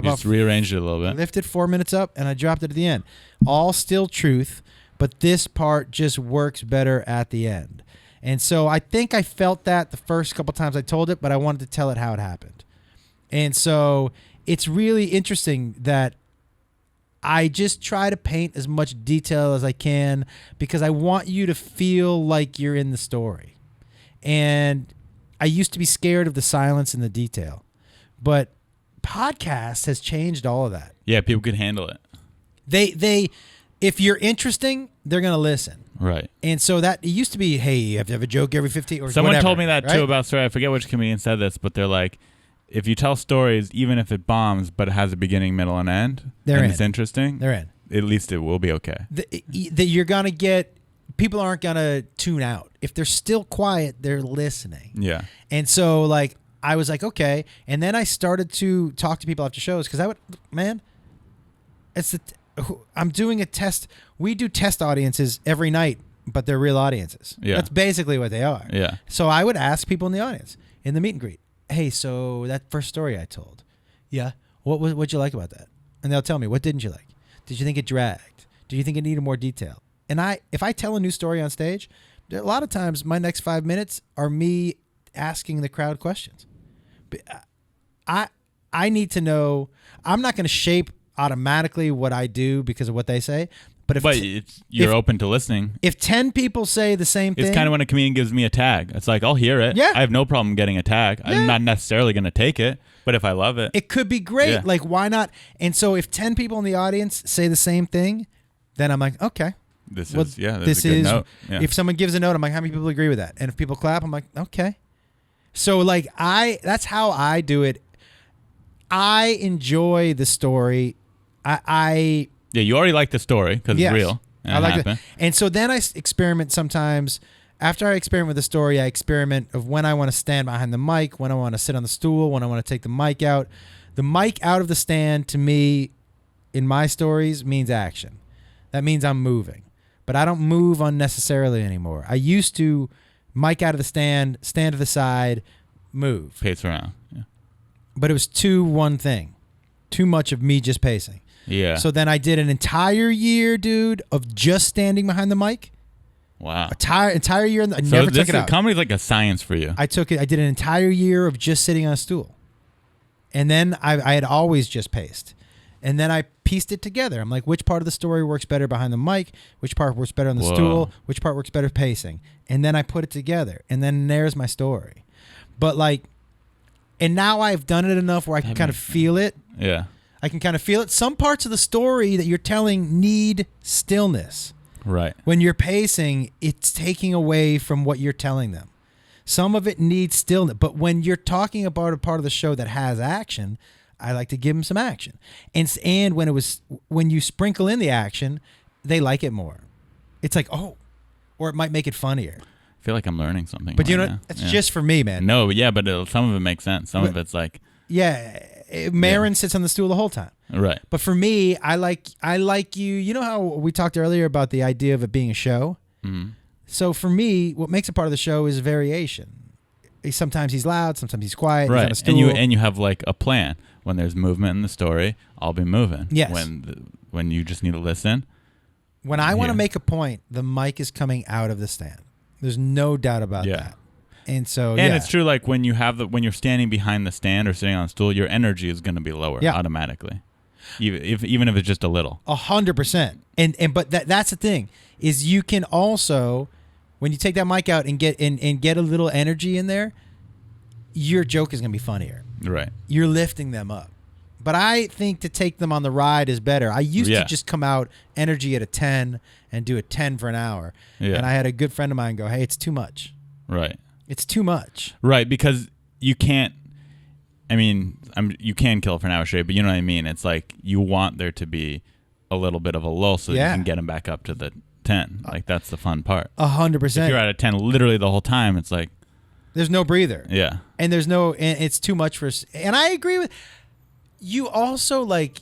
just rearranged it a little bit. Lifted 4 minutes up, and I dropped it at the end. All still truth, but this part just works better at the end. And so I think I felt that the first couple times I told it, but I wanted to tell it how it happened. And so it's really interesting that I just try to paint as much detail as I can because I want you to feel like you're in the story. And I used to be scared of the silence and the detail, but podcast has changed all of that. Yeah, people can handle it. They if you're interesting, they're going to listen. Right. And so that it used to be, hey, you have to have a joke every 15 or Someone whatever, told me that right? too about story. I forget which comedian said this, but they're like, if you tell stories, even if it bombs, but it has a beginning, middle, and end, it's interesting, they're in. At least it will be okay. You're going to get, people aren't going to tune out. If they're still quiet, they're listening. Yeah. And so, like, I was like, okay. And then I started to talk to people after shows because I'm doing a test. We do test audiences every night, but they're real audiences. Yeah. That's basically what they are. Yeah. So I would ask people in the audience in the meet and greet, hey, so that first story I told, yeah, what'd you like about that? And they'll tell me, what didn't you like? Did you think it dragged? Did you think it needed more detail? And if I tell a new story on stage, a lot of times my next 5 minutes are me asking the crowd questions. I need to know. I'm not going to shape automatically what I do because of what they say. But you're open to listening. If 10 people say the same thing. It's kind of when a comedian gives me a tag. It's like, I'll hear it. Yeah. I have no problem getting a tag. Yeah. I'm not necessarily going to take it, but if I love it. It could be great. Yeah. Like, why not? And so if 10 people in the audience say the same thing, then I'm like, okay. This is a good note. Yeah. If someone gives a note, I'm like, how many people agree with that? And if people clap, I'm like, okay. So like that's how I do it. I enjoy the story. Yeah, you already like the story because it's real. I like it. And so then I experiment sometimes. After I experiment with the story, I experiment of when I want to stand behind the mic, when I want to sit on the stool, when I want to take the mic out. The mic out of the stand to me in my stories means action. That means I'm moving. But I don't move unnecessarily anymore. I used to mic out of the stand to the side, move. Pace around. Yeah. But it was one thing. Too much of me just pacing. Yeah. So then I did an entire year, dude, of just standing behind the mic. Wow. Entire year. I So never took it out. Comedy's like a science for you. I took it. I did an entire year of just sitting on a stool, and then I had always just paced, and then I pieced it together. I'm like, which part of the story works better behind the mic? Which part works better on the stool? Which part works better pacing? And then I put it together, and then there's my story. But like, and now I've done it enough where I can kind of feel it. Yeah. I can kind of feel it. Some parts of the story that you're telling need stillness. Right. When you're pacing, it's taking away from what you're telling them. Some of it needs stillness. But when you're talking about a part of the show that has action, I like to give them some action. And when you sprinkle in the action, they like it more. It's like, oh, or it might make it funnier. I feel like I'm learning something. But you know, now. it's just for me, man. No, yeah, but some of it makes sense. Some of it's like, Marin sits on the stool the whole time. right. But for me, I like you. You know how we talked earlier about the idea of it being a show? Mm-hmm. So for me, what makes it part of the show is variation. Sometimes he's loud, sometimes he's quiet. Right. He's on a stool. And you have like a plan. When there's movement in the story, I'll be moving. Yes. When you just need to listen. When I want to make a point, the mic is coming out of the stand. There's no doubt about that. And so, it's true. Like when you're standing behind the stand or sitting on a stool, your energy is going to be lower automatically, even if it's just a little. 100%. But that's the thing is you can also, when you take that mic out and get a little energy in there, your joke is going to be funnier. Right. You're lifting them up. But I think to take them on the ride is better. I used to just come out energy at a 10 and do a 10 for an hour. Yeah. And I had a good friend of mine go, hey, it's too much. Right. It's too much. Right, because you can't, you can kill for an hour straight, but you know what I mean? It's like you want there to be a little bit of a lull so that you can get them back up to the 10. Like that's the fun part. 100%. If you're at a 10 literally the whole time, it's like. There's no breather. Yeah. And it's too much for, and I agree with, you also like,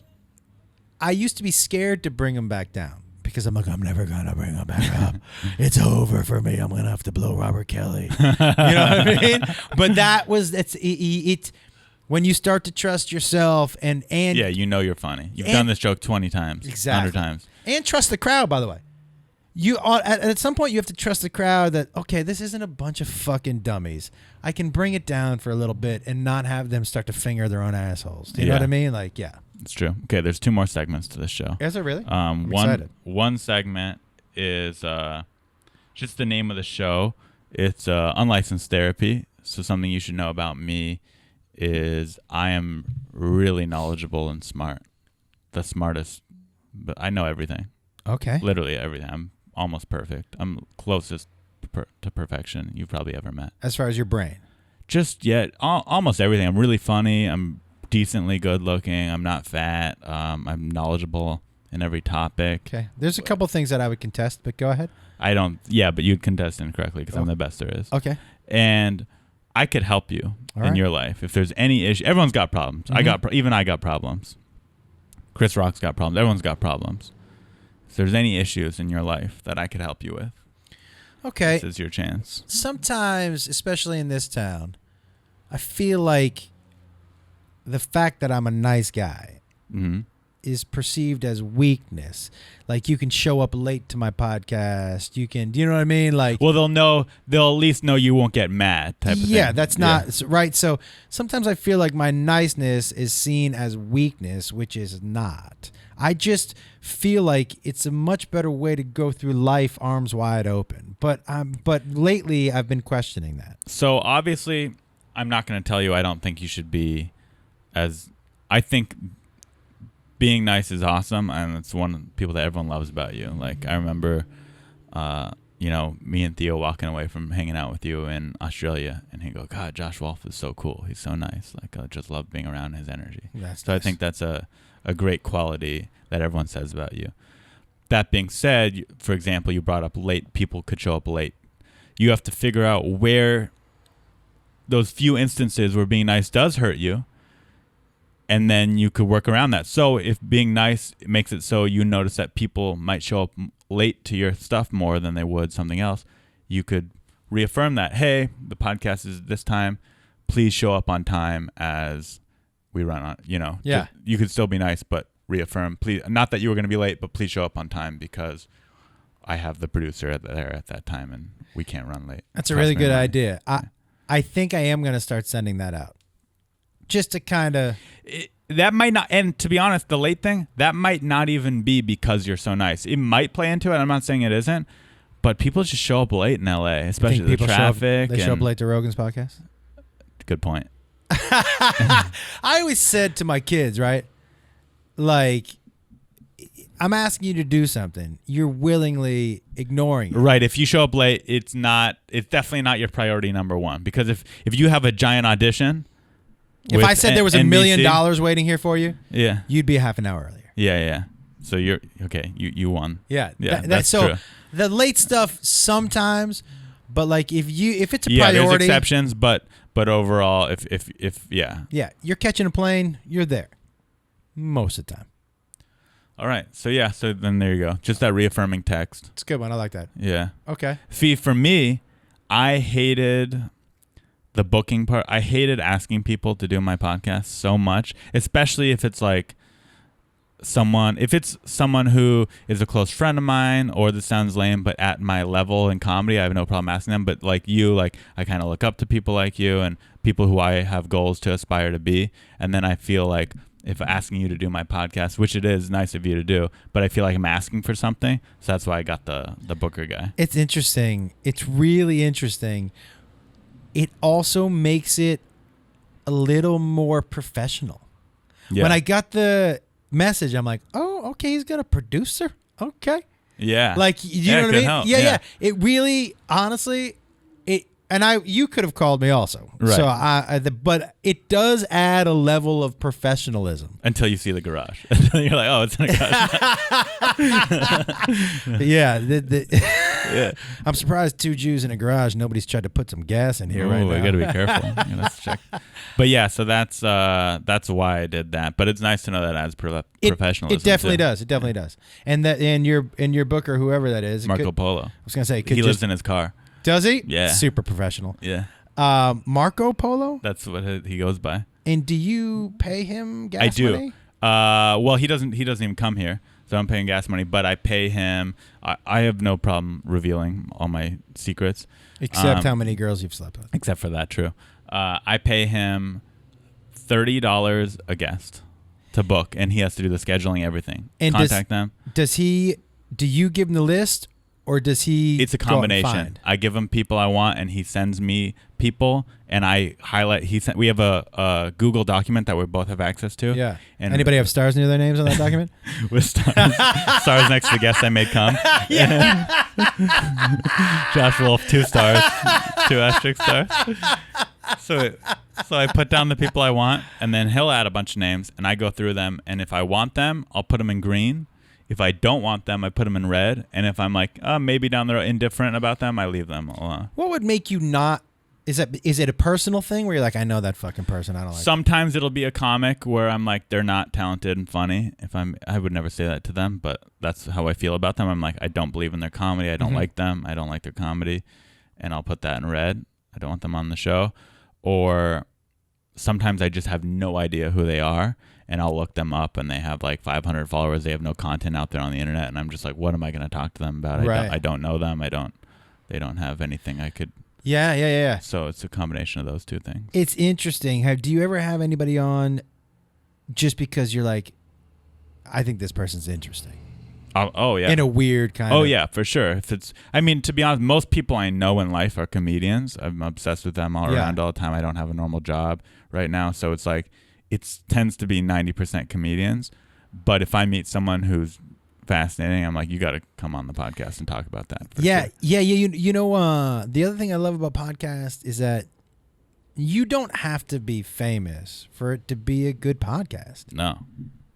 I used to be scared to bring them back down. Because I'm like, I'm never going to bring him back up. It's over for me. I'm going to have to blow Robert Kelly. You know what I mean? But it's when you start to trust yourself and yeah, you know you're funny. You've done this joke 20 times, exactly. 100 times. And trust the crowd, by the way. You at some point you have to trust the crowd that, okay, this isn't a bunch of fucking dummies. I can bring it down for a little bit and not have them start to finger their own assholes. Do you know what I mean? Like, yeah. It's true. Okay, there's 2 more segments to this show. Is there really? I'm excited. One segment is just the name of the show. It's Unlicensed Therapy. So something you should know about me is I am really knowledgeable and smart. The smartest, but I know everything. Okay. Literally everything. I'm almost perfect. I'm closest to perfection you've probably ever met. As far as your brain? Just yet, almost everything. I'm really funny. I'm decently good looking. I'm not fat. I'm knowledgeable in every topic. Okay. There's a couple things that I would contest, but go ahead. I don't. Yeah, but you'd contest incorrectly because I'm the best there is. Okay. And I could help you in your life if there's any issue. Everyone's got problems. Mm-hmm. Even I got problems. Chris Rock's got problems. Everyone's got problems. If there's any issues in your life that I could help you with, okay, this is your chance. Sometimes, especially in this town, I feel like the fact that I'm a nice guy is perceived as weakness. Like you can show up late to my podcast. You can, do you know what I mean? Like, well, they'll at least know you won't get mad. Type of thing. That's not right. So sometimes I feel like my niceness is seen as weakness, which is not. I just feel like it's a much better way to go through life arms wide open. But lately I've been questioning that. So obviously, I'm not going to tell you I don't think you should be as. I think being nice is awesome, and it's one of the people that everyone loves about you. Like I remember, me and Theo walking away from hanging out with you in Australia, and he'd go, "God, Josh Wolf is so cool. He's so nice. Like I just love being around his energy." That's so nice. I think that's a great quality that everyone says about you. That being said, for example, you brought up late. People could show up late. You have to figure out where those few instances where being nice does hurt you, and then you could work around that. So if being nice makes it so you notice that people might show up late to your stuff more than they would something else, you could reaffirm that, hey, the podcast is this time. Please show up on time as we run on, Yeah. You could still be nice, but reaffirm, please, not that you were going to be late, but please show up on time because I have the producer there at that time, and we can't run late. That's a really good idea. I think I am going to start sending that out, just to kind of. That might not, and to be honest, the late thing, that might not even be because you're so nice. It might play into it. I'm not saying it isn't, but people just show up late in LA, especially the traffic. They show up late to Rogan's podcast? Good point. I always said to my kids, right? Like, I'm asking you to do something. You're willingly ignoring it. Right. If you show up late, it's definitely not your priority number one. Because if you have a giant audition. If I said there was $1 million waiting here for you, yeah, you'd be a half an hour earlier. Yeah. So you're okay. You won. Yeah. That's so true. The late stuff sometimes, but like if it's a priority, there's exceptions, but overall, if you're catching a plane, you're there most of the time. All right. So then there you go. Just that reaffirming text. It's a good one. I like that. Yeah. Okay. For me, I hated the booking part. I hated asking people to do my podcast so much, especially if it's like someone who is a close friend of mine, or this sounds lame, but at my level in comedy, I have no problem asking them. But like you, like I kind of look up to people like you and people who I have goals to aspire to be. And then I feel like if asking you to do my podcast, which it is nice of you to do, but I feel like I'm asking for something. So that's why I got the booker guy. It's interesting. It's really interesting. It also makes it a little more professional. Yeah. When I got the message, I'm like, oh, okay, he's got a producer. Okay. Yeah. Like, you know what I mean? Help. Yeah. It really, honestly, you could have called me also. Right. So but it does add a level of professionalism. Until you see the garage. You're like, oh, it's in a garage. Yeah. I'm surprised 2 Jews in a garage. Nobody's tried to put some gas in here right now. I got to be careful. Let's check. But yeah, so that's why I did that. But it's nice to know that adds professionalism. It definitely does. It definitely does. And that in your booker, whoever that is, Marco Polo. I was gonna say he lives in his car. Does he? Yeah. Super professional. Yeah. Marco Polo? That's what he goes by. And do you pay him gas money? I do. Well, he doesn't even come here, so I'm paying gas money, but I pay him. I have no problem revealing all my secrets. Except how many girls you've slept with. Except for that, true. I pay him $30 a guest to book, and he has to do the scheduling, everything. And contact them. Do you give him the list? Or does he? It's a combination. I give him people I want, and he sends me people, and I highlight. We have a Google document that we both have access to. Yeah. And anybody have stars near their names on that document? With stars next to the guests I made come. Yeah. Josh Wolf, 2 stars, 2 asterisk stars. So I put down the people I want, and then he'll add a bunch of names, and I go through them, and if I want them, I'll put them in green. If I don't want them, I put them in red. And if I'm like, maybe down the road indifferent about them, I leave them alone. What would make you not? Is it a personal thing where you're like, I know that fucking person, I don't like Sometimes it'll be a comic where I'm like, they're not talented and funny. I would never say that to them, but that's how I feel about them. I'm like, I don't believe in their comedy. I don't like them. I don't like their comedy. And I'll put that in red. I don't want them on the show. Or sometimes I just have no idea who they are. And I'll look them up, and they have like 500 followers. They have no content out there on the internet, and I'm just like, what am I going to talk to them about? Right. I don't know them. They don't have anything I could. Yeah. So it's a combination of those two things. It's interesting. Do you ever have anybody on just because you're like, I think this person's interesting? Oh yeah. In a weird kind of. Oh yeah, for sure. To be honest, most people I know in life are comedians. I'm obsessed with them all around all the time. I don't have a normal job right now, so it's like. It tends to be 90% comedians, but if I meet someone who's fascinating, I'm like, you got to come on the podcast and talk about that. Yeah. Sure. You know, the other thing I love about podcasts is that you don't have to be famous for it to be a good podcast. No,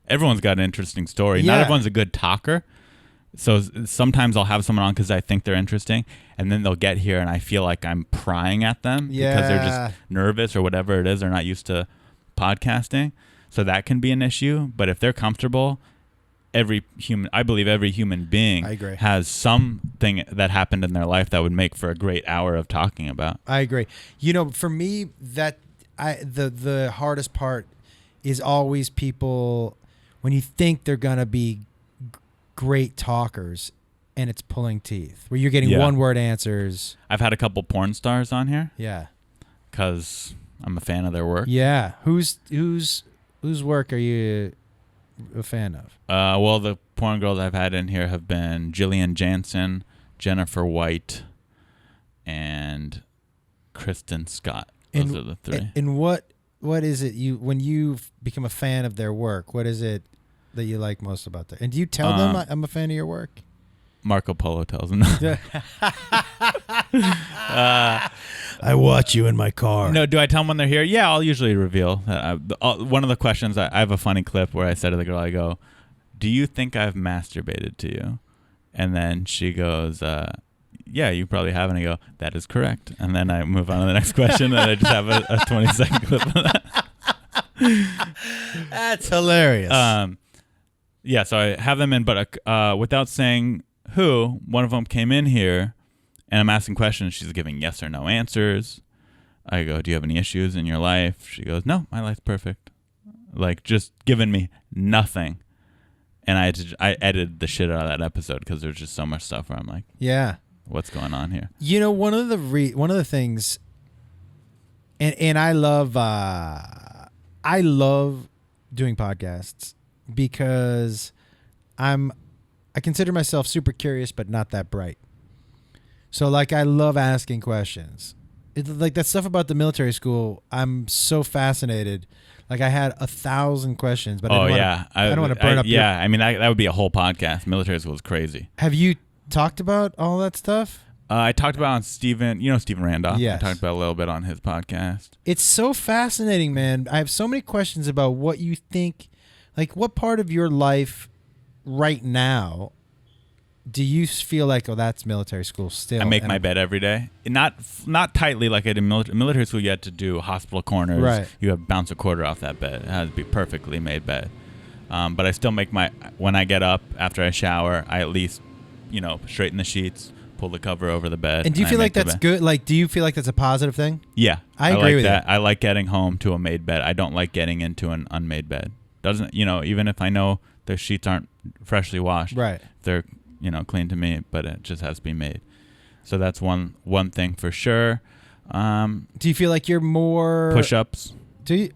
everyone's got an interesting story. Yeah. Not everyone's a good talker. So sometimes I'll have someone on because I think they're interesting, and then they'll get here and I feel like I'm prying at them because they're just nervous or whatever it is. They're not used to podcasting, so that can be an issue. But if they're comfortable, I believe every human being has something that happened in their life that would make for a great hour of talking about. I agree. You know, for me, the hardest part is always people when you think they're gonna be great talkers, and it's pulling teeth, where you're getting Yeah. one-word answers. I've had a couple porn stars on here Yeah. because I'm a fan of their work. Yeah. Whose work are you a fan of? Well, the porn girls I've had in here have been Jillian Jansen, Jennifer White, and Kristen Scott. Those are the three. And what is it when you become a fan of their work? What is it that you like most about them? And do you tell them I'm a fan of your work? Marco Polo tells them. I watch you in my car. No, do I tell them when they're here? Yeah, I'll usually reveal. One of the questions, I have a funny clip where I said to the girl, I go, "Do you think I've masturbated to you?" And then she goes, "Yeah, you probably have." And I go, "That is correct." And then I move on to the next question, and I just have a 20-second clip of that. That's hilarious. Yeah, so I have them in, but without saying who, one of them came in here, and I'm asking questions. She's giving yes or no answers. I go, "Do you have any issues in your life?" She goes, "No, my life's perfect." Like, just giving me nothing. And I edited the shit out of that episode because there's just so much stuff where I'm like, yeah. what's going on here? You know, one of the things, and I love doing podcasts because I consider myself super curious but not that bright. So like I love asking questions. It's like that stuff about the military school. I'm so fascinated. Like I had 1,000 questions, but I don't want to burn up. Yeah, I mean that would be a whole podcast. Military school is crazy. Have you talked about all that stuff? I talked about on Steven Randolph. Yes. I talked about a little bit on his podcast. It's so fascinating, man. I have so many questions about what you think, like what part of your life right now do you feel like, oh, that's military school still? I make my bed every day. Not tightly like I did in military school. You had to do hospital corners. Right. You have to bounce a quarter off that bed. It has to be perfectly made bed. But I still make when I get up after I shower, I at least, straighten the sheets, pull the cover over the bed. And do you feel like that's good? Like, do you feel like that's a positive thing? Yeah. I agree like with that. you. I like getting home to a made bed. I don't like getting into an unmade bed. Doesn't, even if I know the sheets aren't freshly washed. Right. They're, clean to me, but it just has to be made. So that's one thing for sure. Do you feel like you're more Push-ups. Do you?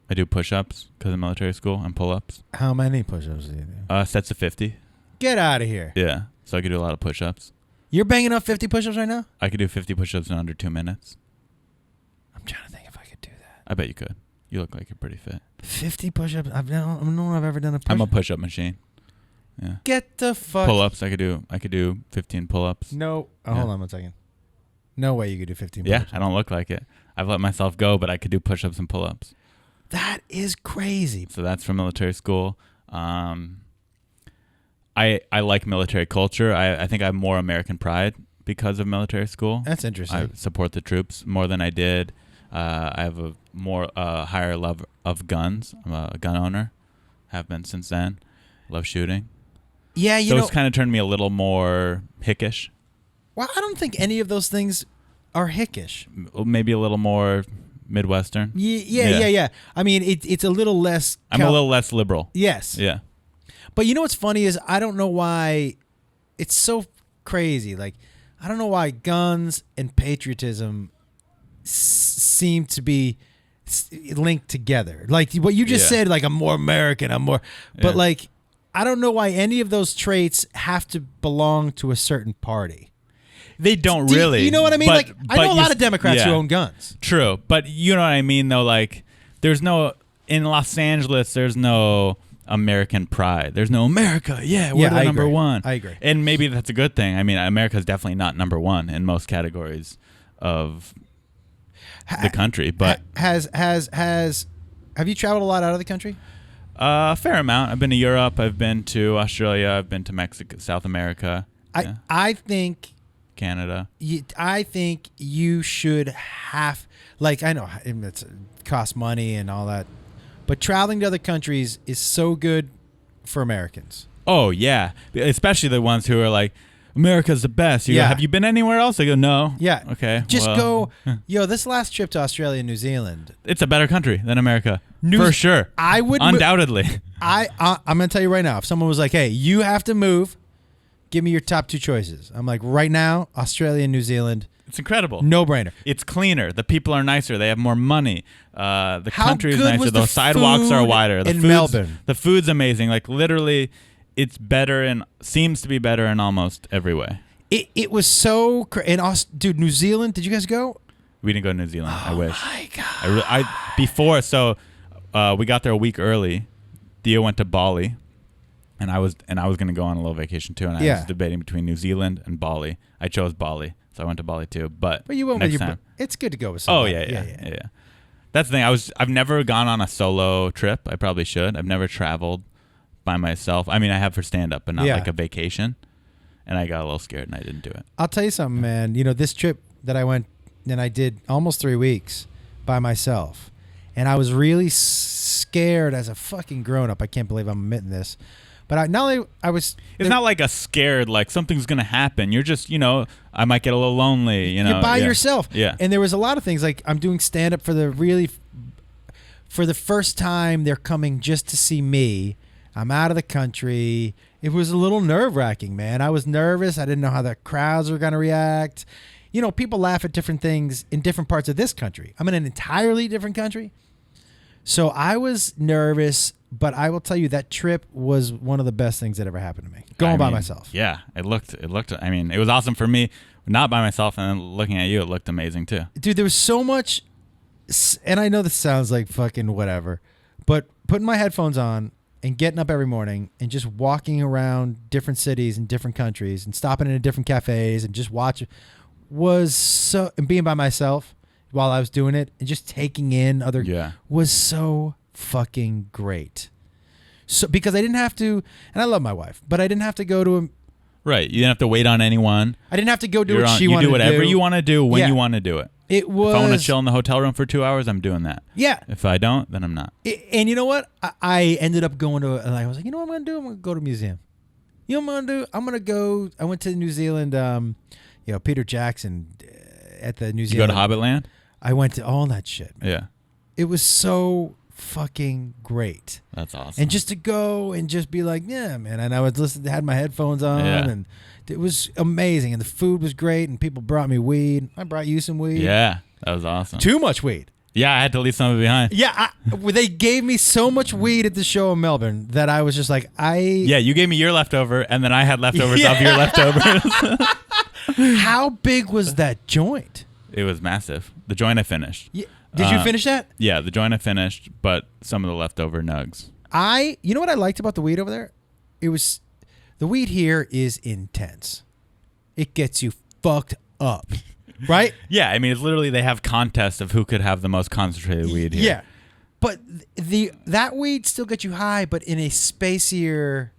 I do push-ups because of military school and pull-ups. How many push-ups do you do? Sets of 50. Get out of here. Yeah. So I could do a lot of push-ups. You're banging up 50 push-ups right now? I could do 50 push-ups in under 2 minutes. I'm trying to think if I could do that. I bet you could. You look like you're pretty fit. 50 push-ups? I don't know if I've ever done a push-up. I'm a push-up machine. Yeah. Get the fuck. Pull-ups. I could do 15 pull-ups. No. Oh, Yeah. Hold on 1 second. No way you could do 15 Yeah, push-ups. I don't look like it. I've let myself go, but I could do push-ups and pull-ups. That is crazy. So that's from military school. I like military culture. I think I have more American pride because of military school. That's interesting. I support the troops more than I did. I have a more higher love of guns. I'm a gun owner. Have been since then. Love shooting. Yeah, So it's kind of turned me a little more hickish. well, I don't think any of those things are hickish. Maybe a little more Midwestern. Yeah. I mean, it's a little less. I'm a little less liberal. Yes. Yeah. But you know what's funny is I don't know why it's so crazy. Like, I don't know why guns and patriotism seem to be linked together. Like what you just said, like I'm more American, but like I don't know why any of those traits have to belong to a certain party. They don't Do really. you know what I mean? But, Like I know a lot of Democrats who own guns. True. But you know what I mean, though? Like, there's no, in Los Angeles, there's no American pride. There's no America. Yeah, we're the number one. I agree. And maybe that's a good thing. I mean, America's definitely not number one in most categories of the country. But have you traveled a lot out of the country? a fair amount. I've been to Europe. I've been to Australia. I've been to Mexico, South America. I think Canada. I think you should have, like, I know it costs money and all that, but traveling to other countries is so good for Americans. Oh, yeah. Especially the ones who are like, America's the best. You go, Yeah. have you been anywhere else? I go, no. Yeah. Okay. Just well, go, this last trip to Australia and New Zealand. It's a better country than America. For sure. I would Undoubtedly. I'm going to tell you right now, if someone was like, hey, you have to move give me your top 2 choices. I'm like, right now, Australia and New Zealand. It's incredible. No brainer. It's cleaner. The people are nicer. They have more money. The How country is good nicer. was The the sidewalks are food wider. in Melbourne? The food's amazing. Like literally, it's better and seems to be better in almost every way. It was so dude, New Zealand. Did you guys go? We didn't go to New Zealand. I wish. My God. We got there a week early. Theo went to Bali, and I was gonna go on a little vacation too. And I was debating between New Zealand and Bali. I chose Bali, so I went to Bali too. But you went next with your. time. It's good to go with Oh somebody. yeah. That's the thing. I've never gone on a solo trip. I probably should. I've never traveled by myself. I mean, I have for stand up, but not like a vacation. And I got a little scared and I didn't do it. I'll tell you something, man. You know, this trip that I went and I did almost 3 weeks by myself, and I was really scared as a fucking grown up. I can't believe I'm admitting this, but it's not like a scared like something's gonna happen. You're just I might get a little lonely. You're by yourself. Yeah. And there was a lot of things like I'm doing stand up for the first time. They're coming just to see me. I'm out of the country. It was a little nerve-wracking, man. I was nervous. I didn't know how the crowds were going to react. People laugh at different things in different parts of this country. I'm in an entirely different country. So I was nervous, but I will tell you that trip was one of the best things that ever happened to me. Going by myself. Yeah, it looked, I mean, it was awesome for me, not by myself, and then looking at you, it looked amazing too. Dude, there was so much, and I know this sounds like fucking whatever, but putting my headphones on and getting up every morning and just walking around different cities and different countries and stopping in different cafes and just watching and being by myself while I was doing it and just taking in was so fucking great. So because I didn't have to, and I love my wife, but I didn't have to go to a, right. You didn't have to wait on anyone. I didn't have to go do what she wanted to do. You do whatever you want to do when you want to do it. It was. If I want to chill in the hotel room for 2 hours, I'm doing that. Yeah. If I don't, then I'm not. And you know what? I ended up going to, and I was like, you know what I'm going to do? I'm going to go to a museum. You know what I'm going to do? I'm going to go, I went to New Zealand, Peter Jackson at the New Zealand. You go to Hobbitland? I went to all that shit, man. Yeah. It was so fucking great. That's awesome. And just to go and just be like, yeah, man. And I was had my headphones on and it was amazing. And the food was great and people brought me weed. I brought you some weed. Yeah, that was awesome. Too much weed. Yeah, I had to leave some of it behind. Yeah, they gave me so much weed at the show in Melbourne that I was just like, Yeah, you gave me your leftover and then I had leftovers of your leftovers. How big was that joint? It was massive. The joint I finished. Yeah. Did you finish that? Yeah, the joint I finished, but some of the leftover nugs. You know what I liked about the weed over there? The weed here is intense. It gets you fucked up, right? Yeah, I mean, it's literally they have contests of who could have the most concentrated weed here. Yeah, but that weed still gets you high, but in a spacier.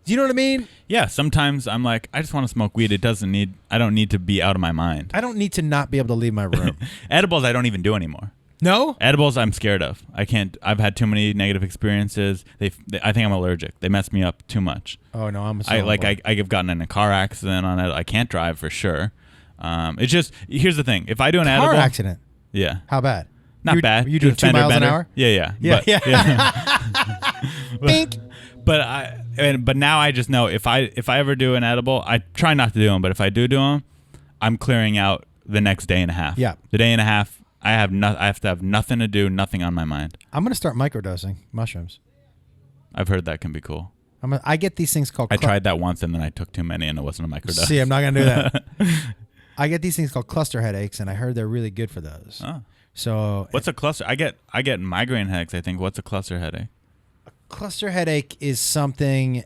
Do you know what I mean? Yeah, sometimes I'm like, I just want to smoke weed. I don't need to be out of my mind. I don't need to not be able to leave my room. Edibles, I don't even do anymore. No? Edibles, I'm scared of. I can't. I've had too many negative experiences. I think I'm allergic. They mess me up too much. Oh no, I'm. I've gotten in a car accident on it. I can't drive for sure. It's just here's the thing. If I do an edible, car accident. Yeah. How bad? Not bad. You do 2 miles an hour? Yeah. Bink. But now I just know if I ever do an edible, I try not to do them. But if I do them, I'm clearing out the next day and a half. Yeah. The day and a half, I have to have nothing to do, nothing on my mind. I'm gonna start microdosing mushrooms. I've heard that can be cool. I get these things called. I tried that once and then I took too many and it wasn't a microdose. See, I'm not gonna do that. I get these things called cluster headaches, and I heard they're really good for those. Oh. So what's a cluster? I get migraine headaches. I think. What's a cluster headache? A cluster headache is something.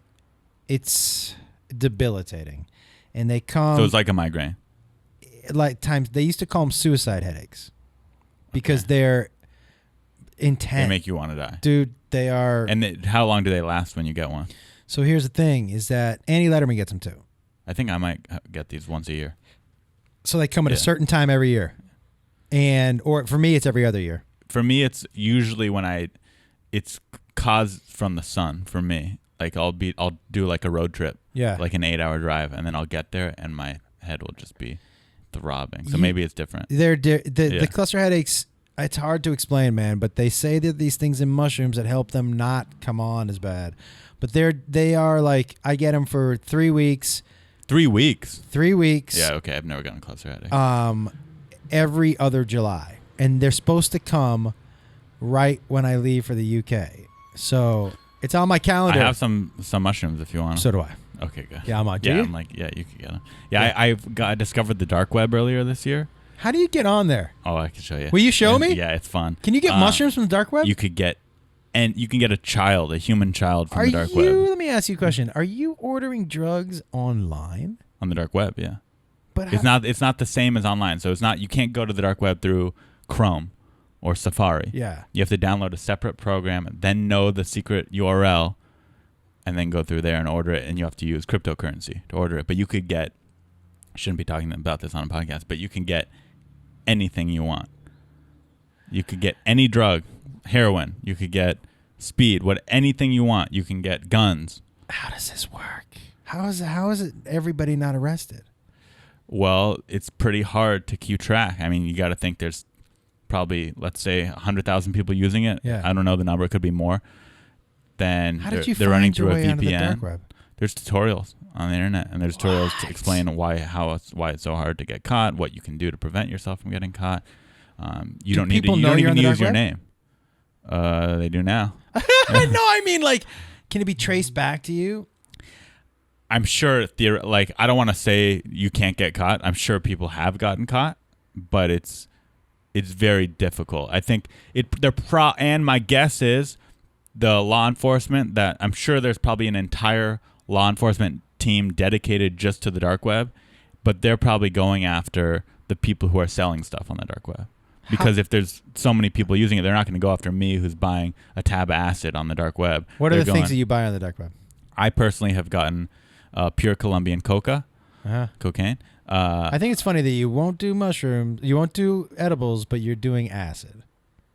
It's debilitating, and they come. So it's like a migraine. Like times they used to call them suicide headaches, because they're intense. They make you want to die, dude. They are. And how long do they last when you get one? So here's the thing: is that Annie Letterman gets them too. I think I might get these once a year. So they come at a certain time every year, or for me it's every other year. For me, it's usually when it's caused from the sun. For me, like I'll do like a road trip, like an 8-hour drive, and then I'll get there and my head will just be throbbing. So maybe it's different. The cluster headaches It's hard to explain, man, but they say that these things in mushrooms that help them not come on as bad. But they are like, I get them for 3 weeks. 3 weeks? 3 weeks. Yeah, okay. I've never gotten closer at it. Every other July. And they're supposed to come right when I leave for the UK. So it's on my calendar. I have some mushrooms if you want them. So do I. Okay, good. Yeah, I'm on. Yeah, I'm like, yeah, you can get them. Yeah, I discovered the dark web earlier this year. How do you get on there? Oh, I can show you. Will you show me? Yeah, it's fun. Can you get mushrooms from the dark web? You can get a human child from the dark web. Let me ask you a question. Are you ordering drugs online? On the dark web, yeah. But it's not the same as online. So it's not, you can't go to the dark web through Chrome or Safari. Yeah. You have to download a separate program, then know the secret URL, and then go through there and order it. And you have to use cryptocurrency to order it. But you could get, I shouldn't be talking about this on a podcast, but you can get anything you want. You could get any drug, heroin. You could get speed, anything you want. You can get guns. How does this work? How is it everybody not arrested? Well, it's pretty hard to keep track. I mean, you got to think there's probably, let's say, 100,000 people using it. Yeah. I don't know the number. It could be more. Then How did you they're running find your through a way onto the VPN. dark web? There's tutorials on the internet, and there's tutorials to explain why it's so hard to get caught, what you can do to prevent yourself from getting caught. You don't even use your name. They do now. No, I mean, like, can it be traced back to you? I'm sure. I don't want to say you can't get caught. I'm sure people have gotten caught, but it's very difficult. I think and my guess is the law enforcement that I'm sure there's probably an entire law enforcement team dedicated just to the dark web, but they're probably going after the people who are selling stuff on the dark web. Because if there's so many people using it, they're not going to go after me who's buying a tab of acid on the dark web. What are the things that you buy on the dark web? I personally have gotten pure Colombian cocaine. I think it's funny that you won't do mushrooms, you won't do edibles, but you're doing acid.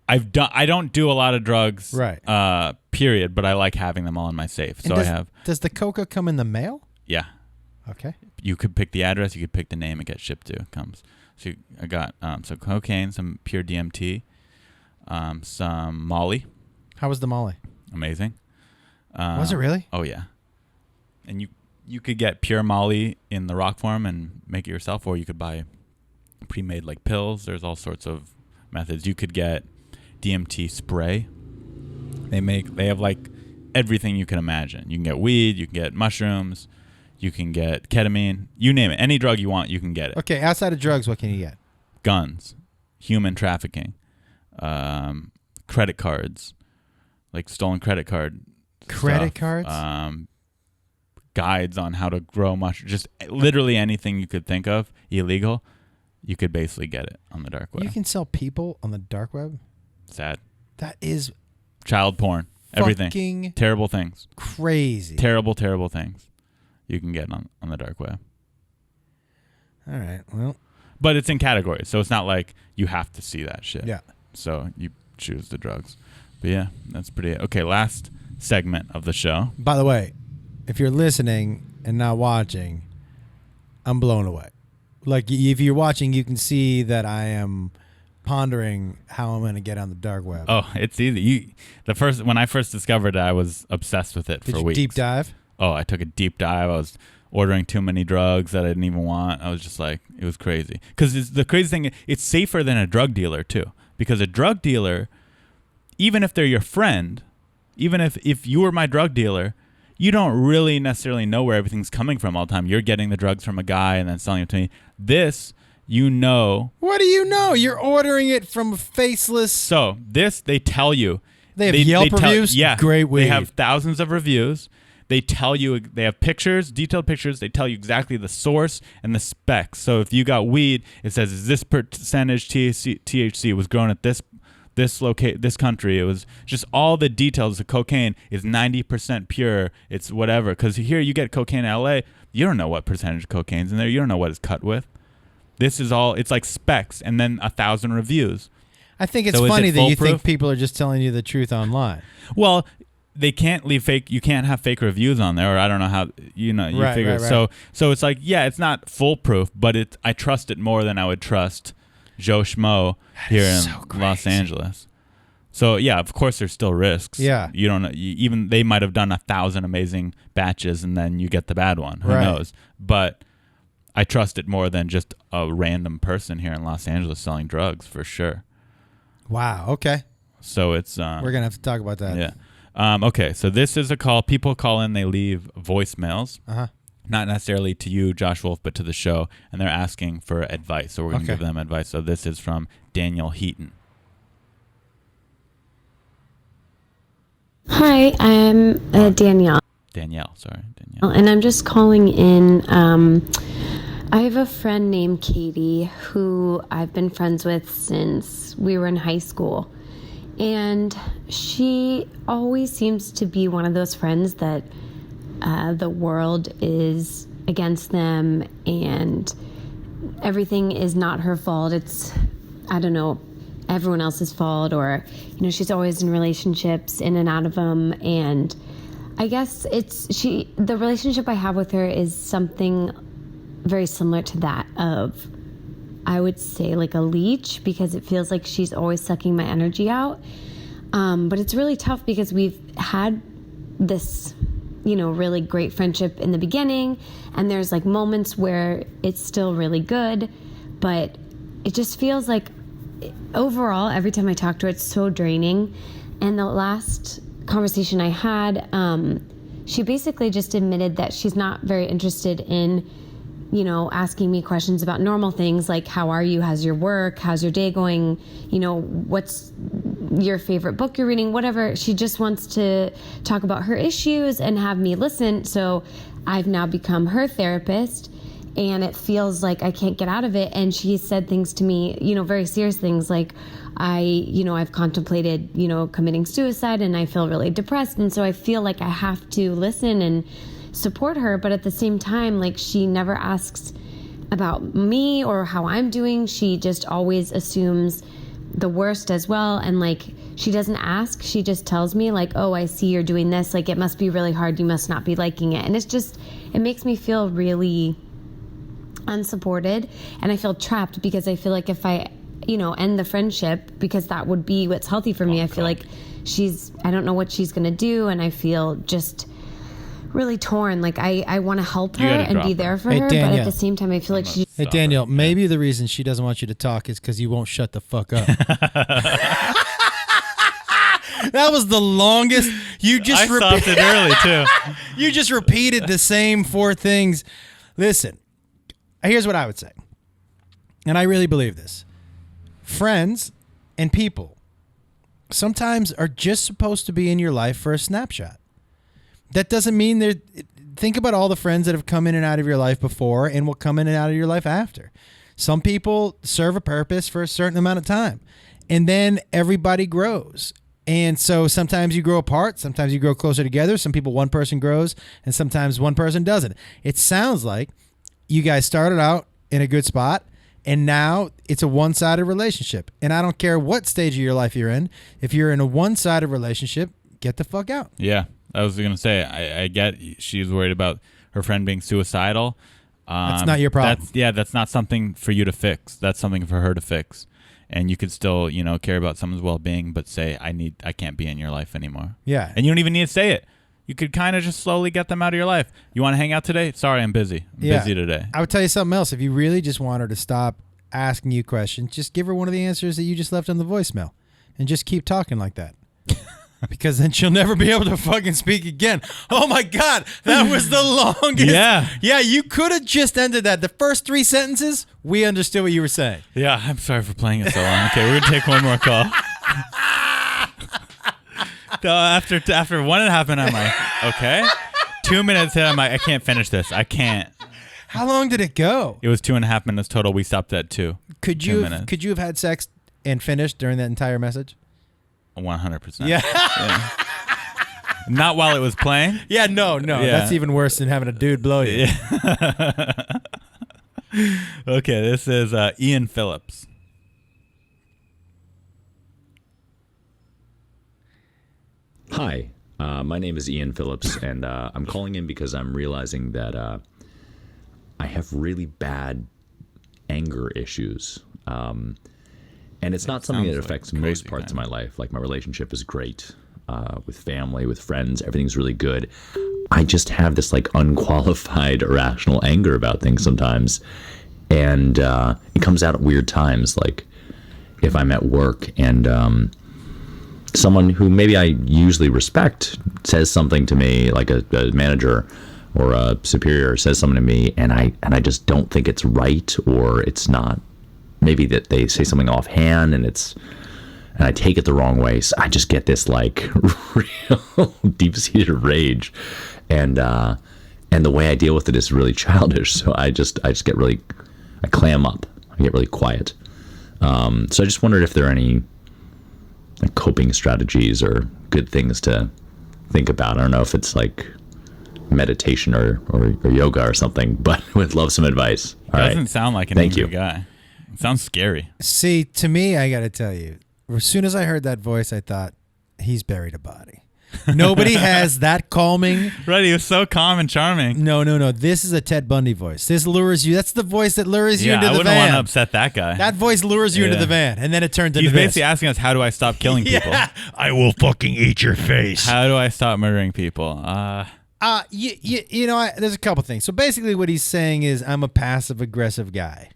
I don't do a lot of drugs, right? Period. But I like having them all in my safe. So I have. Does the coca come in the mail? Yeah. Okay. You could pick the address. You could pick the name it gets shipped to. It comes. So I got some cocaine, some pure DMT, some Molly. How was the Molly? Amazing. Was it really? Oh yeah. And you could get pure Molly in the rock form and make it yourself, or you could buy pre-made like pills. There's all sorts of methods. You could get DMT spray. They have like everything you can imagine. You can get weed, you can get mushrooms, you can get ketamine, you name it. Any drug you want, you can get it. Okay, outside of drugs, what can you get? Guns, human trafficking, credit cards, like stolen credit card. Credit stuff, cards? Guides on how to grow mushrooms, just literally anything you could think of illegal, you could basically get it on the dark web. You can sell people on the dark web? Sad. That is child porn. Everything. Terrible things. Crazy. Terrible things you can get on the dark web. All right. Well. But it's in categories, so it's not like you have to see that shit. Yeah. So you choose the drugs. But yeah, that's pretty it. Okay, last segment of the show. By the way, if you're listening and not watching, I'm blown away. Like, if you're watching, you can see that I am pondering how I'm going to get on the dark web. Oh, it's easy. When I first discovered it, I was obsessed with it for weeks. Did you deep dive? Oh, I took a deep dive. I was ordering too many drugs that I didn't even want. I was just like, it was crazy. Because the crazy thing, it's safer than a drug dealer too. Because a drug dealer, even if they're your friend, even if you were my drug dealer, you don't really necessarily know where everything's coming from all the time. You're getting the drugs from a guy and then selling it to me. This, you know. What do you know? You're ordering it from a faceless. So this, they tell you. They have Yelp reviews? Yeah. Great weed. They have thousands of reviews. They tell you, they have pictures, detailed pictures. They tell you exactly the source and the specs. So if you got weed, it says, is this percentage THC was grown at this country. It was just all the details. The cocaine is 90% pure. It's whatever. Because here you get cocaine in LA, you don't know what percentage of cocaine's in there. You don't know what it's cut with. This is all, it's like specs and then 1,000 reviews. I think it's funny that you think people are just telling you the truth online. Well, they can't leave fake. You can't have fake reviews on there, or I don't know how. You figure. Right. So it's like, yeah, it's not foolproof, but I trust it more than I would trust Joe Schmo here in Los Angeles. So yeah, of course there's still risks. Yeah. You don't know. Even they might have done 1,000 amazing batches and then you get the bad one. Who knows? But I trust it more than just a random person here in Los Angeles selling drugs for sure. Wow. Okay. So it's we're gonna have to talk about that. Yeah. Okay. So this is a call. People call in. They leave voicemails. Uh-huh. Not necessarily to you, Josh Wolf, but to the show, and they're asking for advice. So we're gonna give them advice. So this is from Daniel Heaton. Hi, I'm Danielle. Danielle. And I'm just calling in. I have a friend named Katie who I've been friends with since we were in high school. And she always seems to be one of those friends that the world is against them and everything is not her fault. It's, I don't know, everyone else's fault, or, you know, she's always in relationships, in and out of them. And I guess the relationship I have with her is something very similar to that of, I would say, like a leech, because it feels like she's always sucking my energy out. But it's really tough because we've had this, you know, really great friendship in the beginning, and there's like moments where it's still really good, but it just feels like overall, every time I talk to her, it's so draining. And the last conversation I had, she basically just admitted that she's not very interested in, you know, asking me questions about normal things like, how are you? How's your work? How's your day going? You know, what's your favorite book you're reading? Whatever. She just wants to talk about her issues and have me listen. So I've now become her therapist, and it feels like I can't get out of it. And she said things to me, you know, very serious things like, I've contemplated, you know, committing suicide, and I feel really depressed. And so I feel like I have to listen and support her. But at the same time, like, she never asks about me or how I'm doing. She just always assumes the worst as well. And like, she doesn't ask, she just tells me like, oh, I see you're doing this. Like, it must be really hard. You must not be liking it. And it makes me feel really unsupported, and I feel trapped because I feel like if I, you know, end the friendship, because that would be what's healthy for me, I feel like I don't know what she's gonna do, and I feel just really torn. Like, I want to help her and be there for her, but at the same time I feel like she's... Hey Danielle, maybe the reason she doesn't want you to talk is because you won't shut the fuck up. That was the longest. You just stopped it early too. You just repeated the same 4 things. Listen, here's what I would say, and I really believe this. Friends and people sometimes are just supposed to be in your life for a snapshot. That doesn't mean they're... Think about all the friends that have come in and out of your life before and will come in and out of your life after. Some people serve a purpose for a certain amount of time, and then everybody grows. And so sometimes you grow apart, sometimes you grow closer together. Some people, one person grows, and sometimes one person doesn't. It sounds like you guys started out in a good spot, and now it's a one-sided relationship. And I don't care what stage of your life you're in. If you're in a one-sided relationship, get the fuck out. Yeah, I was going to say, I get she's worried about her friend being suicidal. That's not your problem. That's not something for you to fix. That's something for her to fix. And you could still, you know, care about someone's well-being, but say, I can't be in your life anymore. Yeah. And you don't even need to say it. You could kind of just slowly get them out of your life. You want to hang out today? Sorry, I'm busy. I'm busy today. I would tell you something else. If you really just want her to stop asking you questions, just give her one of the answers that you just left on the voicemail, and just keep talking like that. Because then she'll never be able to fucking speak again. Oh my God, that was the longest. Yeah, you could have just ended that. The first 3 sentences, we understood what you were saying. Yeah, I'm sorry for playing it so long. Okay, we're gonna take one more call. After 1.5 minutes, I'm like, okay. 2 minutes in, I'm like, I can't finish this. I can't. How long did it go? It was 2.5 minutes total. We stopped at 2. Could you have had sex and finished during that entire message? 100%. Yeah. Not while it was playing. Yeah, no. Yeah. That's even worse than having a dude blow you. Yeah. Okay, this is Ian Phillips. Hi, my name is Ian Phillips, and I'm calling in because I'm realizing that I have really bad anger issues. And it's not something that sounds like affects most crazy, parts of man. my life. Like my relationship is great with family, with friends. Everything's really good. I just have this like unqualified irrational anger about things sometimes. And it comes out at weird times. Like if I'm at work and someone who maybe I usually respect says something to me, like a manager or a superior says something to me, and I just don't think it's right, or it's not, maybe that they say something offhand and I take it the wrong way. So I just get this like real deep-seated rage, and the way I deal with it is really childish. So I just get really, I clam up. I get really quiet. So I just wondered if there are any like coping strategies or good things to think about. I don't know if it's like meditation or yoga or something, but would love some advice. All right. Doesn't sound like an Thank angry you. guy. It sounds scary. See, to me, I got to tell you, as soon as I heard that voice, I thought, he's buried a body. Nobody has that calming. Right, he was so calm and charming. No. This is a Ted Bundy voice. This lures you. That's the voice that lures you Yeah, into I the wouldn't van. want to upset that guy. That voice lures you into Yeah. the van, and then it turns He's into this. basically asking us, how do I stop killing people? Yeah, I will fucking eat your face. How do I stop murdering people? You know, there's a couple things. So basically what he's saying is I'm a passive-aggressive guy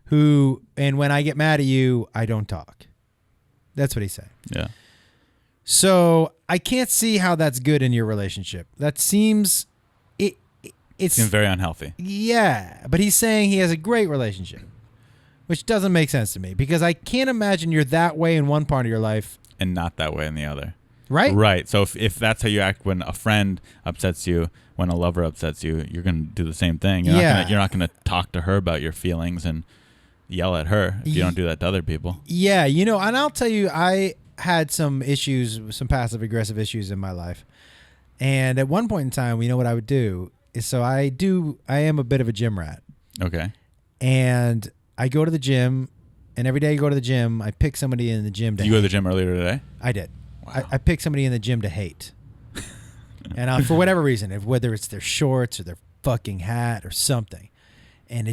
who, and when I get mad at you, I don't talk. That's what he's saying. Yeah. So I can't see how that's good in your relationship. That seems, it's Seems very unhealthy. yeah, but he's saying he has a great relationship, which doesn't make sense to me because I can't imagine you're that way in one part of your life, And not that way in the other. right? Right. So if that's how you act when a friend upsets you, when a lover upsets you, you're going to do the same thing. Yeah. You're not going to talk to her about your feelings and yell at her if you don't do that to other people. Yeah, you know, and I'll tell you, I had some issues, some passive-aggressive issues in my life. And at one point in time, you know what I would do is, I am a bit of a gym rat. Okay. And I go to the gym, and every day I go to the gym, I pick somebody in the gym to Did you go to the hate. gym earlier today? I did. Wow. I pick somebody in the gym to hate. And for whatever reason, whether it's their shorts or their fucking hat or something. And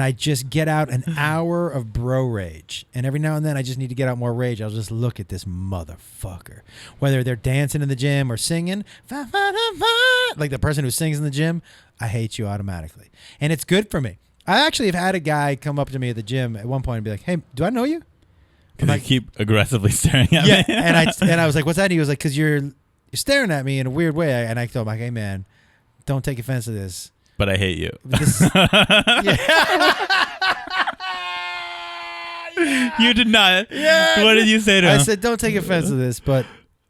I just get out an hour of bro rage. And every now and then I just need to get out more rage. I'll just look at this motherfucker. Whether they're dancing in the gym or singing, like the person who sings in the gym, I hate you automatically. And it's good for me. I actually have had a guy come up to me at the gym at one point and be like, hey, do I know you? Because I keep aggressively staring at me. and I was like, what's that? And he was like, because you're staring at me in a weird way. And I told him, like, hey, man, don't take offense to this. But I hate you. You did not. Yeah. What did you say to him? I said, don't take offense to this.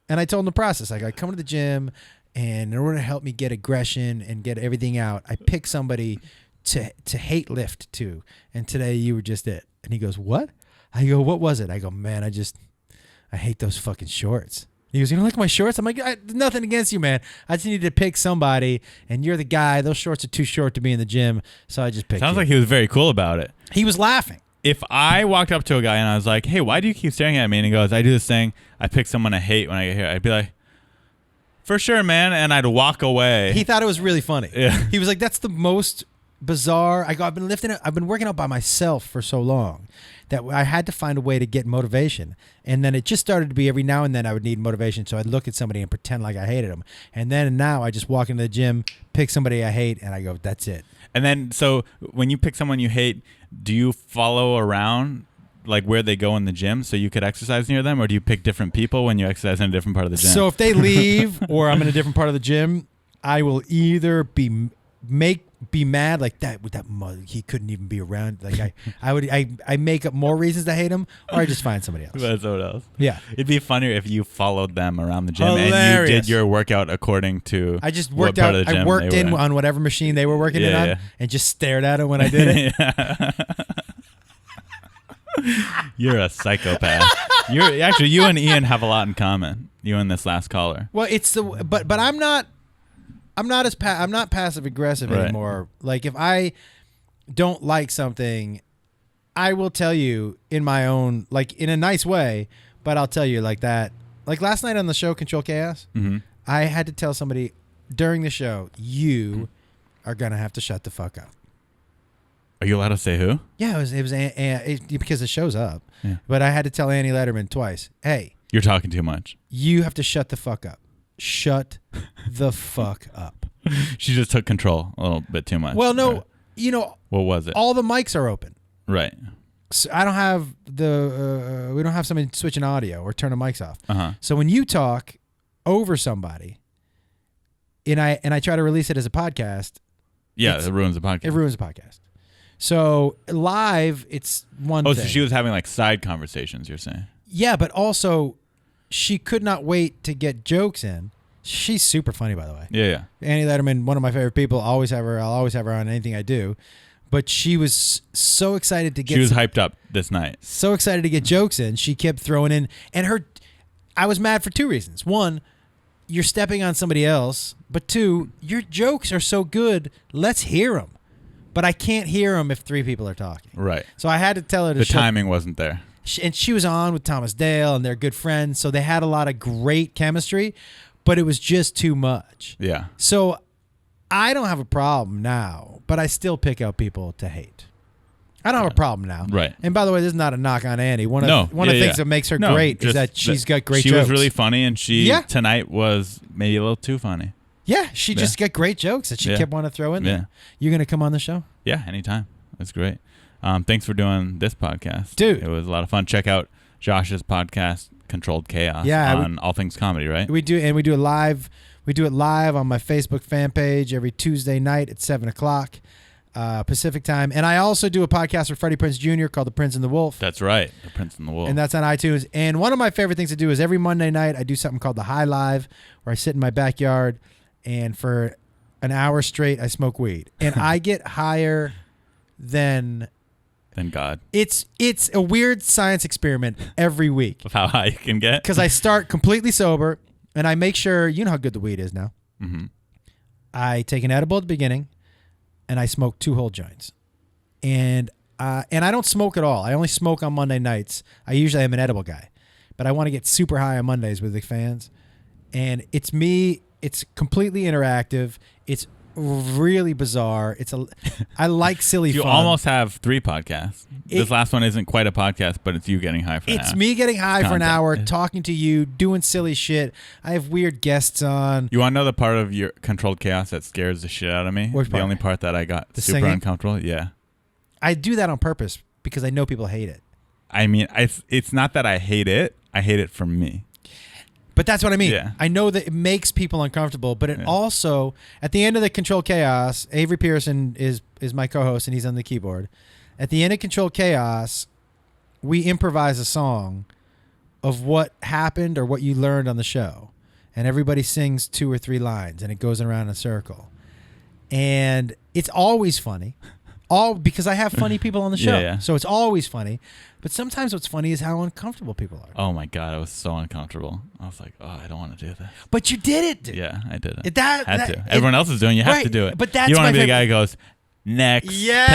And I told him the process. Like, I come to the gym, and in order to help me get aggression and get everything out, I pick somebody to hate lift to. And today you were just it. And he goes, what? I go, what was it? I go, man, I hate those fucking shorts. He goes, you don't like my shorts? I'm like, nothing against you, man. I just needed to pick somebody, and you're the guy. Those shorts are too short to be in the gym, so I just picked Sounds you. like he was very cool about it. He was laughing. If I walked up to a guy and I was like, hey, why do you keep staring at me? And he goes, I do this thing. I pick someone I hate when I get here. I'd be like, for sure, man. And I'd walk away. He thought it was really funny. Yeah. He was like, that's the most bizarre. I go, I've been working out by myself for so long that I had to find a way to get motivation. And then it just started to be every now and then I would need motivation. So I'd look at somebody and pretend like I hated them. And then now I just walk into the gym, pick somebody I hate, and I go, that's it. And then, so when you pick someone you hate, do you follow around like where they go in the gym so you could exercise near them? Or do you pick different people when you exercise in a different part of the gym? So if they leave or I'm in a different part of the gym, I will either be mad like that with that mother, he couldn't even be around. Like I make up more reasons to hate him, or I just find somebody else. That's what else. Yeah. It'd be funnier if you followed them around the gym and Hilarious. you did your workout according to I just what worked part out. of the gym I worked they in were on whatever machine they were working in Yeah, on, yeah. and just stared at it when I did it. Yeah. You're a psychopath. You and Ian have a lot in common. You and this last caller. Well, it's but I'm not passive aggressive Right. anymore. Like if I don't like something, I will tell you in my own, like in a nice way, but I'll tell you like that. Like last night on the show Control Chaos, I had to tell somebody during the show, you are going to have to shut the fuck up. Are you allowed to say who? Yeah, it was because it shows up. Yeah. But I had to tell Annie Letterman twice, hey, You're talking too much. you have to shut the fuck up. Shut the fuck up. She just took control a little bit too much. Well, no, Right. you know, What was it? all the mics are open. Right. So I don't have we don't have somebody switching audio or turning mics off. Uh-huh. So when you talk over somebody, and I try to release it as a podcast, Yeah, it ruins the podcast. it ruins the podcast. So live, it's one Oh, thing. so she was having like side conversations, you're saying? Yeah, but also she could not wait to get jokes in. She's super funny, by the way. Yeah. Annie Letterman, one of my favorite people. I'll always have her on anything I do. But she was so excited to get. She was hyped up this night. So excited to get jokes in. She kept throwing in, and I was mad for two reasons. One, you're stepping on somebody else, but two, your jokes are so good. Let's hear them. But I can't hear them if three people are talking. Right. So I had to tell her to The shut. timing wasn't there. And she was on with Thomas Dale, and they're good friends, so they had a lot of great chemistry, but it was just too much. Yeah. So I don't have a problem now, but I still pick out people to hate. I don't have a problem now. Right. And by the way, this is not a knock on Annie. One of the things that makes her No, great is just that she's got great She jokes. was really funny, and she Yeah. tonight was maybe a little too funny. Yeah, she just got great jokes that she Yeah. kept wanting to throw in there. Yeah. You going to come on the show? Yeah, anytime. That's great. Thanks for doing this podcast. Dude. It was a lot of fun. Check out Josh's podcast, Controlled Chaos, Yeah, on All Things Comedy, right? We do it live. We do it live on my Facebook fan page every Tuesday night at 7:00 Pacific time. And I also do a podcast with Freddie Prinze Jr. called The Prince and the Wolf. That's right. The Prince and the Wolf. And that's on iTunes. And one of my favorite things to do is every Monday night I do something called the High Live, where I sit in my backyard and for an hour straight I smoke weed. And I get higher than God. it's a weird science experiment every week. Of how high you can get. Because I start completely sober and I make sure, you know how good the weed is now. Mm-hmm. I take an edible at the beginning and I smoke 2 whole joints. And I don't smoke at all. I only smoke on Monday nights. I usually am an edible guy. But I want to get super high on Mondays with the fans. And it's me. It's completely interactive. It's really bizarre. I like silly You fun. almost have 3 podcasts. This last one isn't quite a podcast, but it's you getting high for an hour. It's me getting high for an content. hour, talking to you, doing silly shit. I have weird guests on. You want to know the part of your Controlled Chaos that scares the shit out of me? Which The part? only part that I got The super singing? uncomfortable? Yeah. I do that on purpose because I know people hate it. I mean, it's not that I hate it. I hate it from me. But that's what I mean. Yeah. I know that it makes people uncomfortable, but it also, at the end of the Control Chaos, Avery Pearson is my co-host and he's on the keyboard. At the end of Control Chaos, we improvise a song of what happened or what you learned on the show. And everybody sings 2 or 3 lines and it goes around in a circle. And it's always funny. Because I have funny people on the show. Yeah. So it's always funny. But sometimes what's funny is how uncomfortable people are. Oh my God, I was so uncomfortable. I was like, oh, I don't want to do this. But you did it, dude. Yeah, I did it. Had to. Everyone else is doing it. You have to do it. But that's you don't my want to be the favorite. guy who goes, next, Yeah.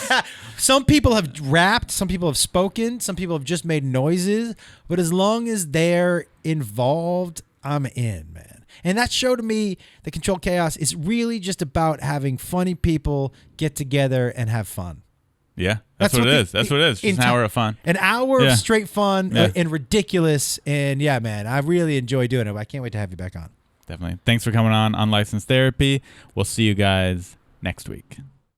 pass. Some people have rapped, some people have spoken, some people have just made noises. But as long as they're involved, I'm in, man. And that show to me, the Controlled Chaos, is really just about having funny people get together and have fun. Yeah, that's what it is. That's what it is. Just an hour of fun. An hour Yeah. of straight fun Yeah. and ridiculous. And yeah, man, I really enjoy doing it. I can't wait to have you back on. Definitely. Thanks for coming on Unlicensed Therapy. We'll see you guys next week.